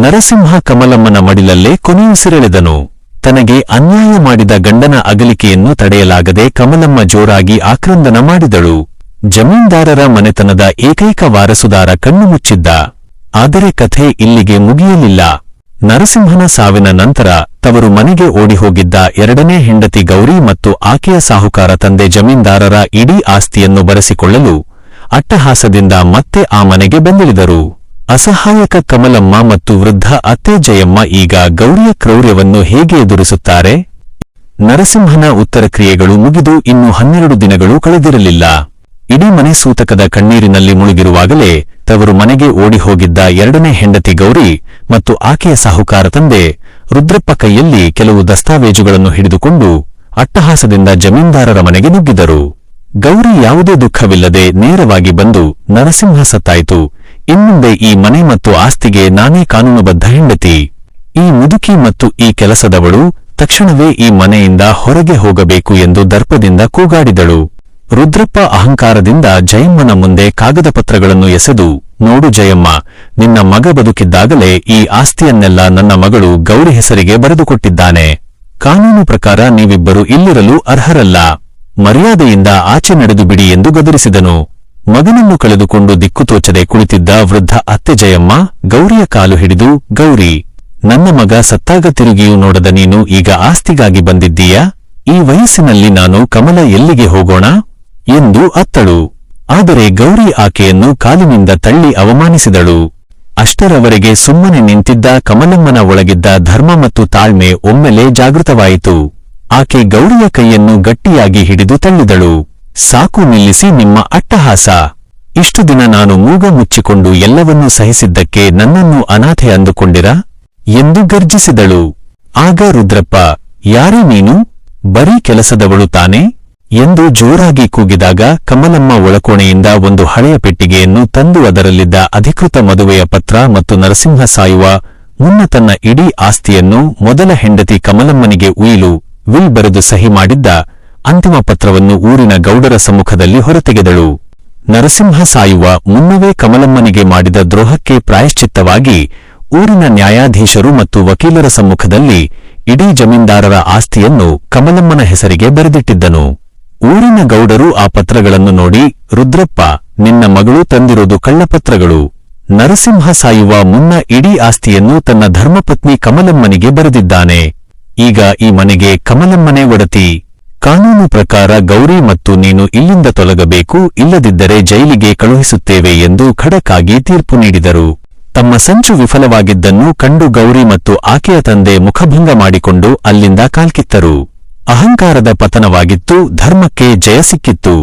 ನರಸಿಂಹ ಕಮಲಮ್ಮನ ಮಡಿಲಲ್ಲೇ ಕೊನೆಯುಸಿರೆಳೆದನು. ತನಗೆ ಅನ್ಯಾಯ ಮಾಡಿದ ಗಂಡನ ಅಗಲಿಕೆಯನ್ನು ತಡೆಯಲಾಗದೆ ಕಮಲಮ್ಮ ಜೋರಾಗಿ ಆಕ್ರಂದನ ಮಾಡಿದಳು. ಜಮೀನ್ದಾರರ ಮನೆತನದ ಏಕೈಕ ವಾರಸುದಾರ ಕಣ್ಣು ಮುಚ್ಚಿದ್ದ. ಆದರೆ ಕಥೆ ಇಲ್ಲಿಗೆ ಮುಗಿಯಲಿಲ್ಲ. ನರಸಿಂಹನ ಸಾವಿನ ನಂತರ ತವರು ಮನೆಗೆ ಓಡಿಹೋಗಿದ್ದ ಎರಡನೇ ಹೆಂಡತಿ ಗೌರಿ ಮತ್ತು ಆಕೆಯ ಸಾಹುಕಾರ ತಂದೆ ಜಮೀನ್ದಾರರ ಇಡೀ ಆಸ್ತಿಯನ್ನು ಬರೆಸಿಕೊಳ್ಳಲು ಅಟ್ಟಹಾಸದಿಂದ ಮತ್ತೆ ಆ ಮನೆಗೆ ಬಂದಿಳಿದರು. ಅಸಹಾಯಕ ಕಮಲಮ್ಮ ಮತ್ತು ವೃದ್ಧ ಅತ್ತೆ ಜಯಮ್ಮ ಈಗ ಗೌರಿಯ ಕ್ರೌರ್ಯವನ್ನು ಹೇಗೆ ಎದುರಿಸುತ್ತಾರೆ? ನರಸಿಂಹನ ಉತ್ತರಕ್ರಿಯೆಗಳು ಮುಗಿದು ಇನ್ನು 12 ದಿನಗಳು ಕಳೆದಿರಲಿಲ್ಲ. ಇಡೀ ಮನೆ ಸೂತಕದ ಕಣ್ಣೀರಿನಲ್ಲಿ ಮುಳುಗಿರುವಾಗಲೇ ತವರು ಮನೆಗೆ ಓಡಿಹೋಗಿದ್ದ ಎರಡನೇ ಹೆಂಡತಿ ಗೌರಿ ಮತ್ತು ಆಕೆಯ ಸಾಹುಕಾರ ತಂದೆ ರುದ್ರಪ್ಪ ಕೈಯಲ್ಲಿ ಕೆಲವು ದಸ್ತಾವೇಜುಗಳನ್ನು ಹಿಡಿದುಕೊಂಡು ಅಟ್ಟಹಾಸದಿಂದ ಜಮೀನ್ದಾರರ ಮನೆಗೆ ನುಗ್ಗಿದರು. ಗೌರಿ ಯಾವುದೇ ದುಃಖವಿಲ್ಲದೆ ನೇರವಾಗಿ ಬಂದು, ನರಸಿಂಹ ಸತ್ತಾಯಿತು. ಇನ್ಮುಂದೆ ಈ ಮನೆ ಮತ್ತು ಆಸ್ತಿಗೆ ನಾನೇ ಕಾನೂನುಬದ್ಧ ಹೆಂಡತಿ. ಈ ಮುದುಕಿ ಮತ್ತು ಈ ಕೆಲಸದವಳು ತಕ್ಷಣವೇ ಈ ಮನೆಯಿಂದ ಹೊರಗೆ ಹೋಗಬೇಕು ಎಂದು ದರ್ಪದಿಂದ ಕೂಗಾಡಿದಳು. ರುದ್ರಪ್ಪ ಅಹಂಕಾರದಿಂದ ಜಯಮ್ಮನ ಮುಂದೆ ಕಾಗದ ಪತ್ರಗಳನ್ನು ಎಸೆದು, ನೋಡು ಜಯಮ್ಮ, ನಿನ್ನ ಮಗ ಬದುಕಿದ್ದಾಗಲೇ ಈ ಆಸ್ತಿಯನ್ನೆಲ್ಲ ನನ್ನ ಮಗಳು ಗೌರಿ ಹೆಸರಿಗೆ ಬರೆದುಕೊಟ್ಟಿದ್ದಾನೆ. ಕಾನೂನು ಪ್ರಕಾರ ನೀವಿಬ್ಬರು ಇಲ್ಲಿರಲು ಅರ್ಹರಲ್ಲ. ಮರ್ಯಾದೆಯಿಂದ ಆಚೆ ನಡೆದು ಬಿಡಿ ಎಂದು ಗದರಿಸಿದನು. ಮಗನನ್ನು ಕಳೆದುಕೊಂಡು ದಿಕ್ಕುತೋಚದೆ ಕುಳಿತಿದ್ದ ವೃದ್ಧ ಅತ್ತೆ ಜಯಮ್ಮ ಗೌರಿಯ ಕಾಲು ಹಿಡಿದು, ಗೌರಿ, ನನ್ನ ಮಗ ಸತ್ತಾಗ ತಿರುಗಿಯೂ ನೋಡದ ನೀನು ಈಗ ಆಸ್ತಿಗಾಗಿ ಬಂದಿದ್ದೀಯಾ? ಈ ವಯಸ್ಸಿನಲ್ಲಿ ನಾನು ಕಮಲ ಎಲ್ಲಿಗೆ ಹೋಗೋಣ ಎಂದು ಅತ್ತಳು. ಆದರೆ ಗೌರಿ ಆಕೆಯನ್ನು ಕಾಲಿನಿಂದ ತಳ್ಳಿ ಅವಮಾನಿಸಿದಳು. ಅಷ್ಟರವರೆಗೆ ಸುಮ್ಮನೆ ನಿಂತಿದ್ದ ಕಮಲಮ್ಮನ ಒಳಗಿದ್ದ ಧರ್ಮ ಮತ್ತು ತಾಳ್ಮೆ ಒಮ್ಮೆಲೆ ಜಾಗೃತವಾಯಿತು. ಆಕೆ ಗೌರಿಯ ಕೈಯನ್ನು ಗಟ್ಟಿಯಾಗಿ ಹಿಡಿದು ತಳ್ಳಿದಳು. ಸಾಕು, ನಿಲ್ಲಿಸಿ ನಿಮ್ಮ ಅಟ್ಟಹಾಸ. ಇಷ್ಟು ದಿನ ನಾನು ಮೂಗ ಮುಚ್ಚಿಕೊಂಡು ಎಲ್ಲವನ್ನೂ ಸಹಿಸಿದ್ದಕ್ಕೆ ನನ್ನನ್ನು ಅನಾಥೆ ಅಂದುಕೊಂಡಿರಾ ಎಂದು ಗರ್ಜಿಸಿದಳು. ಆಗ ರುದ್ರಪ್ಪ, ಯಾರೇ ನೀನು? ಬರೀ ಕೆಲಸದವಳು ತಾನೇ ಎಂದು ಜೋರಾಗಿ ಕೂಗಿದಾಗ ಕಮಲಮ್ಮ ಒಳಕೋಣೆಯಿಂದ ಒಂದು ಹಳೆಯ ಪೆಟ್ಟಿಗೆಯನ್ನು ತಂದು ಅದರಲ್ಲಿದ್ದ ಅಧಿಕೃತ ಮದುವೆಯ ಪತ್ರ ಮತ್ತು ನರಸಿಂಹ ಸಾಯುವ ಮುನ್ನ ತನ್ನ ಇಡೀ ಆಸ್ತಿಯನ್ನು ಮೊದಲ ಹೆಂಡತಿ ಕಮಲಮ್ಮನಿಗೆ ಉಯಿಲು ವಿಲ್ ಬರೆದು ಸಹಿ ಮಾಡಿದ್ದ ಅಂತಿಮ ಪತ್ರವನ್ನು ಊರಿನ ಗೌಡರ ಸಮ್ಮುಖದಲ್ಲಿ ಹೊರತೆಗೆದಳು. ನರಸಿಂಹ ಸಾಯುವ ಮುನ್ನವೇ ಕಮಲಮ್ಮನಿಗೆ ಮಾಡಿದ ದ್ರೋಹಕ್ಕೆ ಪ್ರಾಯಶ್ಚಿತ್ತವಾಗಿ ಊರಿನ ನ್ಯಾಯಾಧೀಶರು ಮತ್ತು ವಕೀಲರ ಸಮ್ಮುಖದಲ್ಲಿ ಇಡೀ ಜಮೀನ್ದಾರರ ಆಸ್ತಿಯನ್ನು ಕಮಲಮ್ಮನ ಹೆಸರಿಗೆ ಬರೆದಿಟ್ಟಿದ್ದನು. ಊರಿನ ಗೌಡರು ಆ ಪತ್ರಗಳನ್ನು ನೋಡಿ, ರುದ್ರಪ್ಪ, ನಿನ್ನ ಮಗಳು ತಂದಿರೋದು ಕಳ್ಳಪತ್ರಗಳು. ನರಸಿಂಹ ಸಾಯುವ ಮುನ್ನ ಇಡೀ ಆಸ್ತಿಯನ್ನು ತನ್ನ ಧರ್ಮಪತ್ನಿ ಕಮಲಮ್ಮನಿಗೆ ಬರೆದಿದ್ದಾನೆ. ಈಗ ಈ ಮನೆಗೆ ಕಮಲಮ್ಮನೇ ಒಡತಿ. ಕಾನೂನು ಪ್ರಕಾರ ಗೌರಿ ಮತ್ತು ನೀನು ಇಲ್ಲಿಂದ ತೊಲಗಬೇಕು, ಇಲ್ಲದಿದ್ದರೆ ಜೈಲಿಗೆ ಕಳುಹಿಸುತ್ತೇವೆ ಎಂದು ಖಡಕ್ಕಾಗಿ ತೀರ್ಪು ನೀಡಿದರು. ತಮ್ಮ ಸಂಚು ವಿಫಲವಾಗಿದ್ದನ್ನು ಕಂಡು ಗೌರಿ ಮತ್ತು ಆಕೆಯ ತಂದೆ ಮುಖಭಂಗ ಮಾಡಿಕೊಂಡು ಅಲ್ಲಿಂದ ಕಾಲ್ಕಿತ್ತರು. ಅಹಂಕಾರದ ಪತನವಾಗಿತ್ತು, ಧರ್ಮಕ್ಕೆ ಜಯ ಸಿಕ್ಕಿತ್ತು.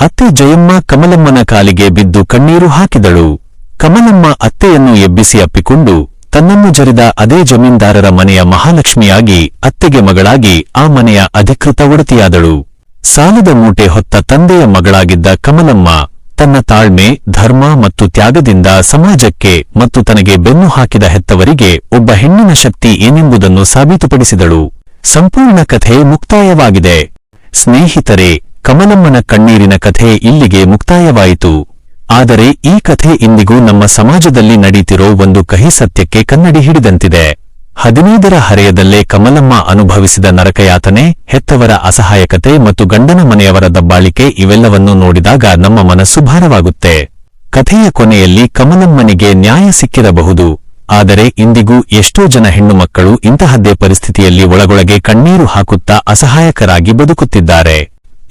ಅತ್ತೆ ಜಯಮ್ಮ ಕಮಲಮ್ಮನ ಕಾಲಿಗೆ ಬಿದ್ದು ಕಣ್ಣೀರು ಹಾಕಿದಳು. ಕಮಲಮ್ಮ ಅತ್ತೆಯನ್ನು ಎಬ್ಬಿಸಿ ಅಪ್ಪಿಕೊಂಡು ತನ್ನನ್ನು ಜರಿದ ಅದೇ ಜಮೀನ್ದಾರರ ಮನೆಯ ಮಹಾಲಕ್ಷ್ಮಿಯಾಗಿ ಅತ್ತೆಗೆ ಮಗಳಾಗಿ ಆ ಮನೆಯ ಅಧಿಕೃತ ಒಡತಿಯಾದಳು. ಸಾಲದ ಮೂಟೆ ಹೊತ್ತ ತಂದೆಯ ಮಗಳಾಗಿದ್ದ ಕಮಲಮ್ಮ ತನ್ನ ತಾಳ್ಮೆ, ಧರ್ಮ ಮತ್ತು ತ್ಯಾಗದಿಂದ ಸಮಾಜಕ್ಕೆ ಮತ್ತು ತನಗೆ ಬೆನ್ನು ಹಾಕಿದ ಹೆತ್ತವರಿಗೆ ಒಬ್ಬ ಹೆಣ್ಣಿನ ಶಕ್ತಿ ಏನೆಂಬುದನ್ನು ಸಾಬೀತುಪಡಿಸಿದಳು. ಸಂಪೂರ್ಣ ಕಥೆ ಮುಕ್ತಾಯವಾಗಿದೆ. ಸ್ನೇಹಿತರೆ, ಕಮಲಮ್ಮನ ಕಣ್ಣೀರಿನ ಕಥೆ ಇಲ್ಲಿಗೆ ಮುಕ್ತಾಯವಾಯಿತು. ಆದರೆ ಈ ಕಥೆ ಇಂದಿಗೂ ನಮ್ಮ ಸಮಾಜದಲ್ಲಿ ನಡೀತಿರೋ ಒಂದು ಕಹಿ ಸತ್ಯಕ್ಕೆ ಕನ್ನಡಿ ಹಿಡಿದಂತಿದೆ. 15ರ ಹರೆಯದಲ್ಲೇ ಕಮಲಮ್ಮ ಅನುಭವಿಸಿದ ನರಕಯಾತನೆ, ಹೆತ್ತವರ ಅಸಹಾಯಕತೆ ಮತ್ತು ಗಂಡನ ಮನೆಯವರ ದಬ್ಬಾಳಿಕೆ ಇವೆಲ್ಲವನ್ನೂ ನೋಡಿದಾಗ ನಮ್ಮ ಮನಸ್ಸು ಭಾರವಾಗುತ್ತೆ. ಕಥೆಯ ಕೊನೆಯಲ್ಲಿ ಕಮಲಮ್ಮನಿಗೆ ನ್ಯಾಯ ಸಿಕ್ಕಿರಬಹುದು. ಆದರೆ ಇಂದಿಗೂ ಎಷ್ಟೋ ಜನ ಹೆಣ್ಣು ಮಕ್ಕಳು ಇಂತಹದ್ದೇ ಪರಿಸ್ಥಿತಿಯಲ್ಲಿ ಒಳಗೊಳಗೆ ಕಣ್ಣೀರು ಹಾಕುತ್ತಾ ಅಸಹಾಯಕರಾಗಿ ಬದುಕುತ್ತಿದ್ದಾರೆ.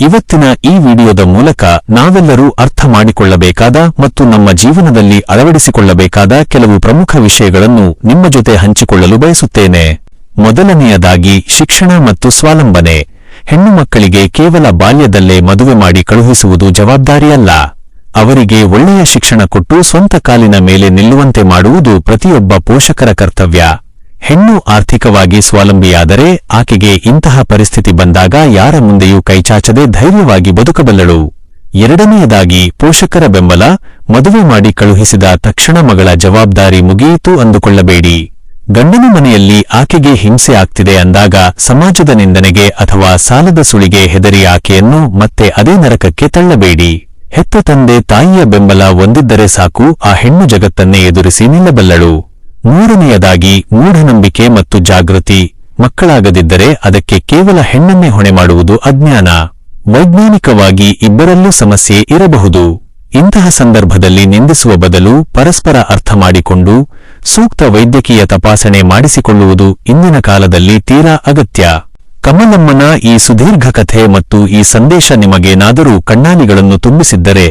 ಇವತ್ತಿನ ಈ ವಿಡಿಯೋದ ಮೂಲಕ ನಾವೆಲ್ಲರೂ ಅರ್ಥ ಮಾಡಿಕೊಳ್ಳಬೇಕಾದ ಮತ್ತು ನಮ್ಮ ಜೀವನದಲ್ಲಿ ಅಳವಡಿಸಿಕೊಳ್ಳಬೇಕಾದ ಕೆಲವು ಪ್ರಮುಖ ವಿಷಯಗಳನ್ನು ನಿಮ್ಮ ಜೊತೆ ಹಂಚಿಕೊಳ್ಳಲು ಬಯಸುತ್ತೇನೆ. ಮೊದಲನೆಯದಾಗಿ ಶಿಕ್ಷಣ ಮತ್ತು ಸ್ವಾವಲಂಬನೆ. ಹೆಣ್ಣು ಮಕ್ಕಳಿಗೆ ಕೇವಲ ಬಾಲ್ಯದಲ್ಲೇ ಮದುವೆ ಮಾಡಿ ಕಳುಹಿಸುವುದು ಜವಾಬ್ದಾರಿಯಲ್ಲ. ಅವರಿಗೆ ಒಳ್ಳೆಯ ಶಿಕ್ಷಣ ಕೊಟ್ಟು ಸ್ವಂತ ಕಾಲಿನ ಮೇಲೆ ನಿಲ್ಲುವಂತೆ ಮಾಡುವುದು ಪ್ರತಿಯೊಬ್ಬ ಪೋಷಕರ ಕರ್ತವ್ಯ. ಹೆಣ್ಣು ಆರ್ಥಿಕವಾಗಿ ಸ್ವಾವಲಂಬಿಯಾದರೆ ಆಕೆಗೆ ಇಂತಹ ಪರಿಸ್ಥಿತಿ ಬಂದಾಗ ಯಾರ ಮುಂದೆಯೂ ಕೈಚಾಚದೆ ಧೈರ್ಯವಾಗಿ ಬದುಕಬಲ್ಲಳು. ಎರಡನೆಯದಾಗಿ ಪೋಷಕರ ಬೆಂಬಲ. ಮದುವೆ ಮಾಡಿ ಕಳುಹಿಸಿದ ತಕ್ಷಣ ಮಗಳ ಜವಾಬ್ದಾರಿ ಮುಗಿಯಿತು ಅಂದುಕೊಳ್ಳಬೇಡಿ. ಗಂಡನ ಮನೆಯಲ್ಲಿ ಆಕೆಗೆ ಹಿಂಸೆ ಆಗ್ತಿದೆ ಅಂದಾಗ ಸಮಾಜದ ನಿಂದನೆಗೆ ಅಥವಾ ಸಾಲದ ಸುಳಿಗೆ ಹೆದರಿ ಆಕೆಯನ್ನು ಮತ್ತೆ ಅದೇ ನರಕಕ್ಕೆ ತಳ್ಳಬೇಡಿ. ಹೆತ್ತ ತಂದೆ ತಾಯಿಯ ಬೆಂಬಲ ಹೊಂದಿದ್ದರೆ ಸಾಕು, ಆ ಹೆಣ್ಣು ಜಗತ್ತನ್ನೇ ಎದುರಿಸಿ ನಿಲ್ಲಬಲ್ಲಳು. ಮೂರನೆಯದಾಗಿ ಮೂಢನಂಬಿಕೆ ಮತ್ತು ಜಾಗೃತಿ. ಮಕ್ಕಳಾಗದಿದ್ದರೆ ಅದಕ್ಕೆ ಕೇವಲ ಹೆಣ್ಣನ್ನೇ ಹೊಣೆ ಮಾಡುವುದು ಅಜ್ಞಾನ. ವೈಜ್ಞಾನಿಕವಾಗಿ ಇಬ್ಬರಲ್ಲೂ ಸಮಸ್ಯೆ ಇರಬಹುದು. ಇಂತಹ ಸಂದರ್ಭದಲ್ಲಿ ನಿಂದಿಸುವ ಬದಲು ಪರಸ್ಪರ ಅರ್ಥ ಮಾಡಿಕೊಂಡು ಸೂಕ್ತ ವೈದ್ಯಕೀಯ ತಪಾಸಣೆ ಮಾಡಿಸಿಕೊಳ್ಳುವುದು ಇಂದಿನ ಕಾಲದಲ್ಲಿ ತೀರಾ ಅಗತ್ಯ. ಕಮಲಮ್ಮನ ಈ ಸುದೀರ್ಘ ಕಥೆ ಮತ್ತು ಈ ಸಂದೇಶ ನಿಮಗೇನಾದರೂ ಕಣ್ಣಾಲಿಗಳನ್ನು ತುಂಬಿಸಿದ್ದರೆ,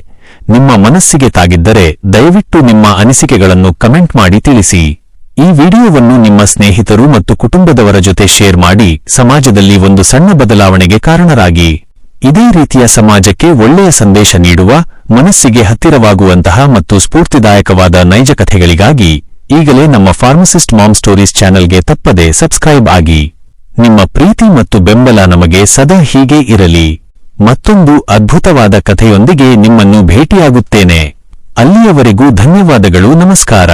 ನಿಮ್ಮ ಮನಸ್ಸಿಗೆ ತಾಗಿದ್ದರೆ ದಯವಿಟ್ಟು ನಿಮ್ಮ ಅನಿಸಿಕೆಗಳನ್ನು ಕಮೆಂಟ್ ಮಾಡಿ ತಿಳಿಸಿ. ಈ ವಿಡಿಯೋವನ್ನು ನಿಮ್ಮ ಸ್ನೇಹಿತರು ಮತ್ತು ಕುಟುಂಬದವರ ಜೊತೆ ಶೇರ್ ಮಾಡಿ ಸಮಾಜದಲ್ಲಿ ಒಂದು ಸಣ್ಣ ಬದಲಾವಣೆಗೆ ಕಾರಣರಾಗಿ. ಇದೇ ರೀತಿಯ ಸಮಾಜಕ್ಕೆ ಒಳ್ಳೆಯ ಸಂದೇಶ ನೀಡುವ, ಮನಸ್ಸಿಗೆ ಹತ್ತಿರವಾಗುವಂತಹ ಮತ್ತು ಸ್ಫೂರ್ತಿದಾಯಕವಾದ ನೈಜ ಕಥೆಗಳಿಗಾಗಿ ಈಗಲೇ ನಮ್ಮ ಫಾರ್ಮಸಿಸ್ಟ್ ಮಾಮ್ ಸ್ಟೋರೀಸ್ ಚಾನೆಲ್ಗೆ ತಪ್ಪದೆ ಸಬ್ಸ್ಕ್ರೈಬ್ ಆಗಿ. ನಿಮ್ಮ ಪ್ರೀತಿ ಮತ್ತು ಬೆಂಬಲ ನಮಗೆ ಸದಾ ಹೀಗೆ ಇರಲಿ. ಮತ್ತೊಂದು ಅದ್ಭುತವಾದ ಕಥೆಯೊಂದಿಗೆ ನಿಮ್ಮನ್ನು ಭೇಟಿಯಾಗುತ್ತೇನೆ. ಅಲ್ಲಿಯವರೆಗೂ ಧನ್ಯವಾದಗಳು. ನಮಸ್ಕಾರ.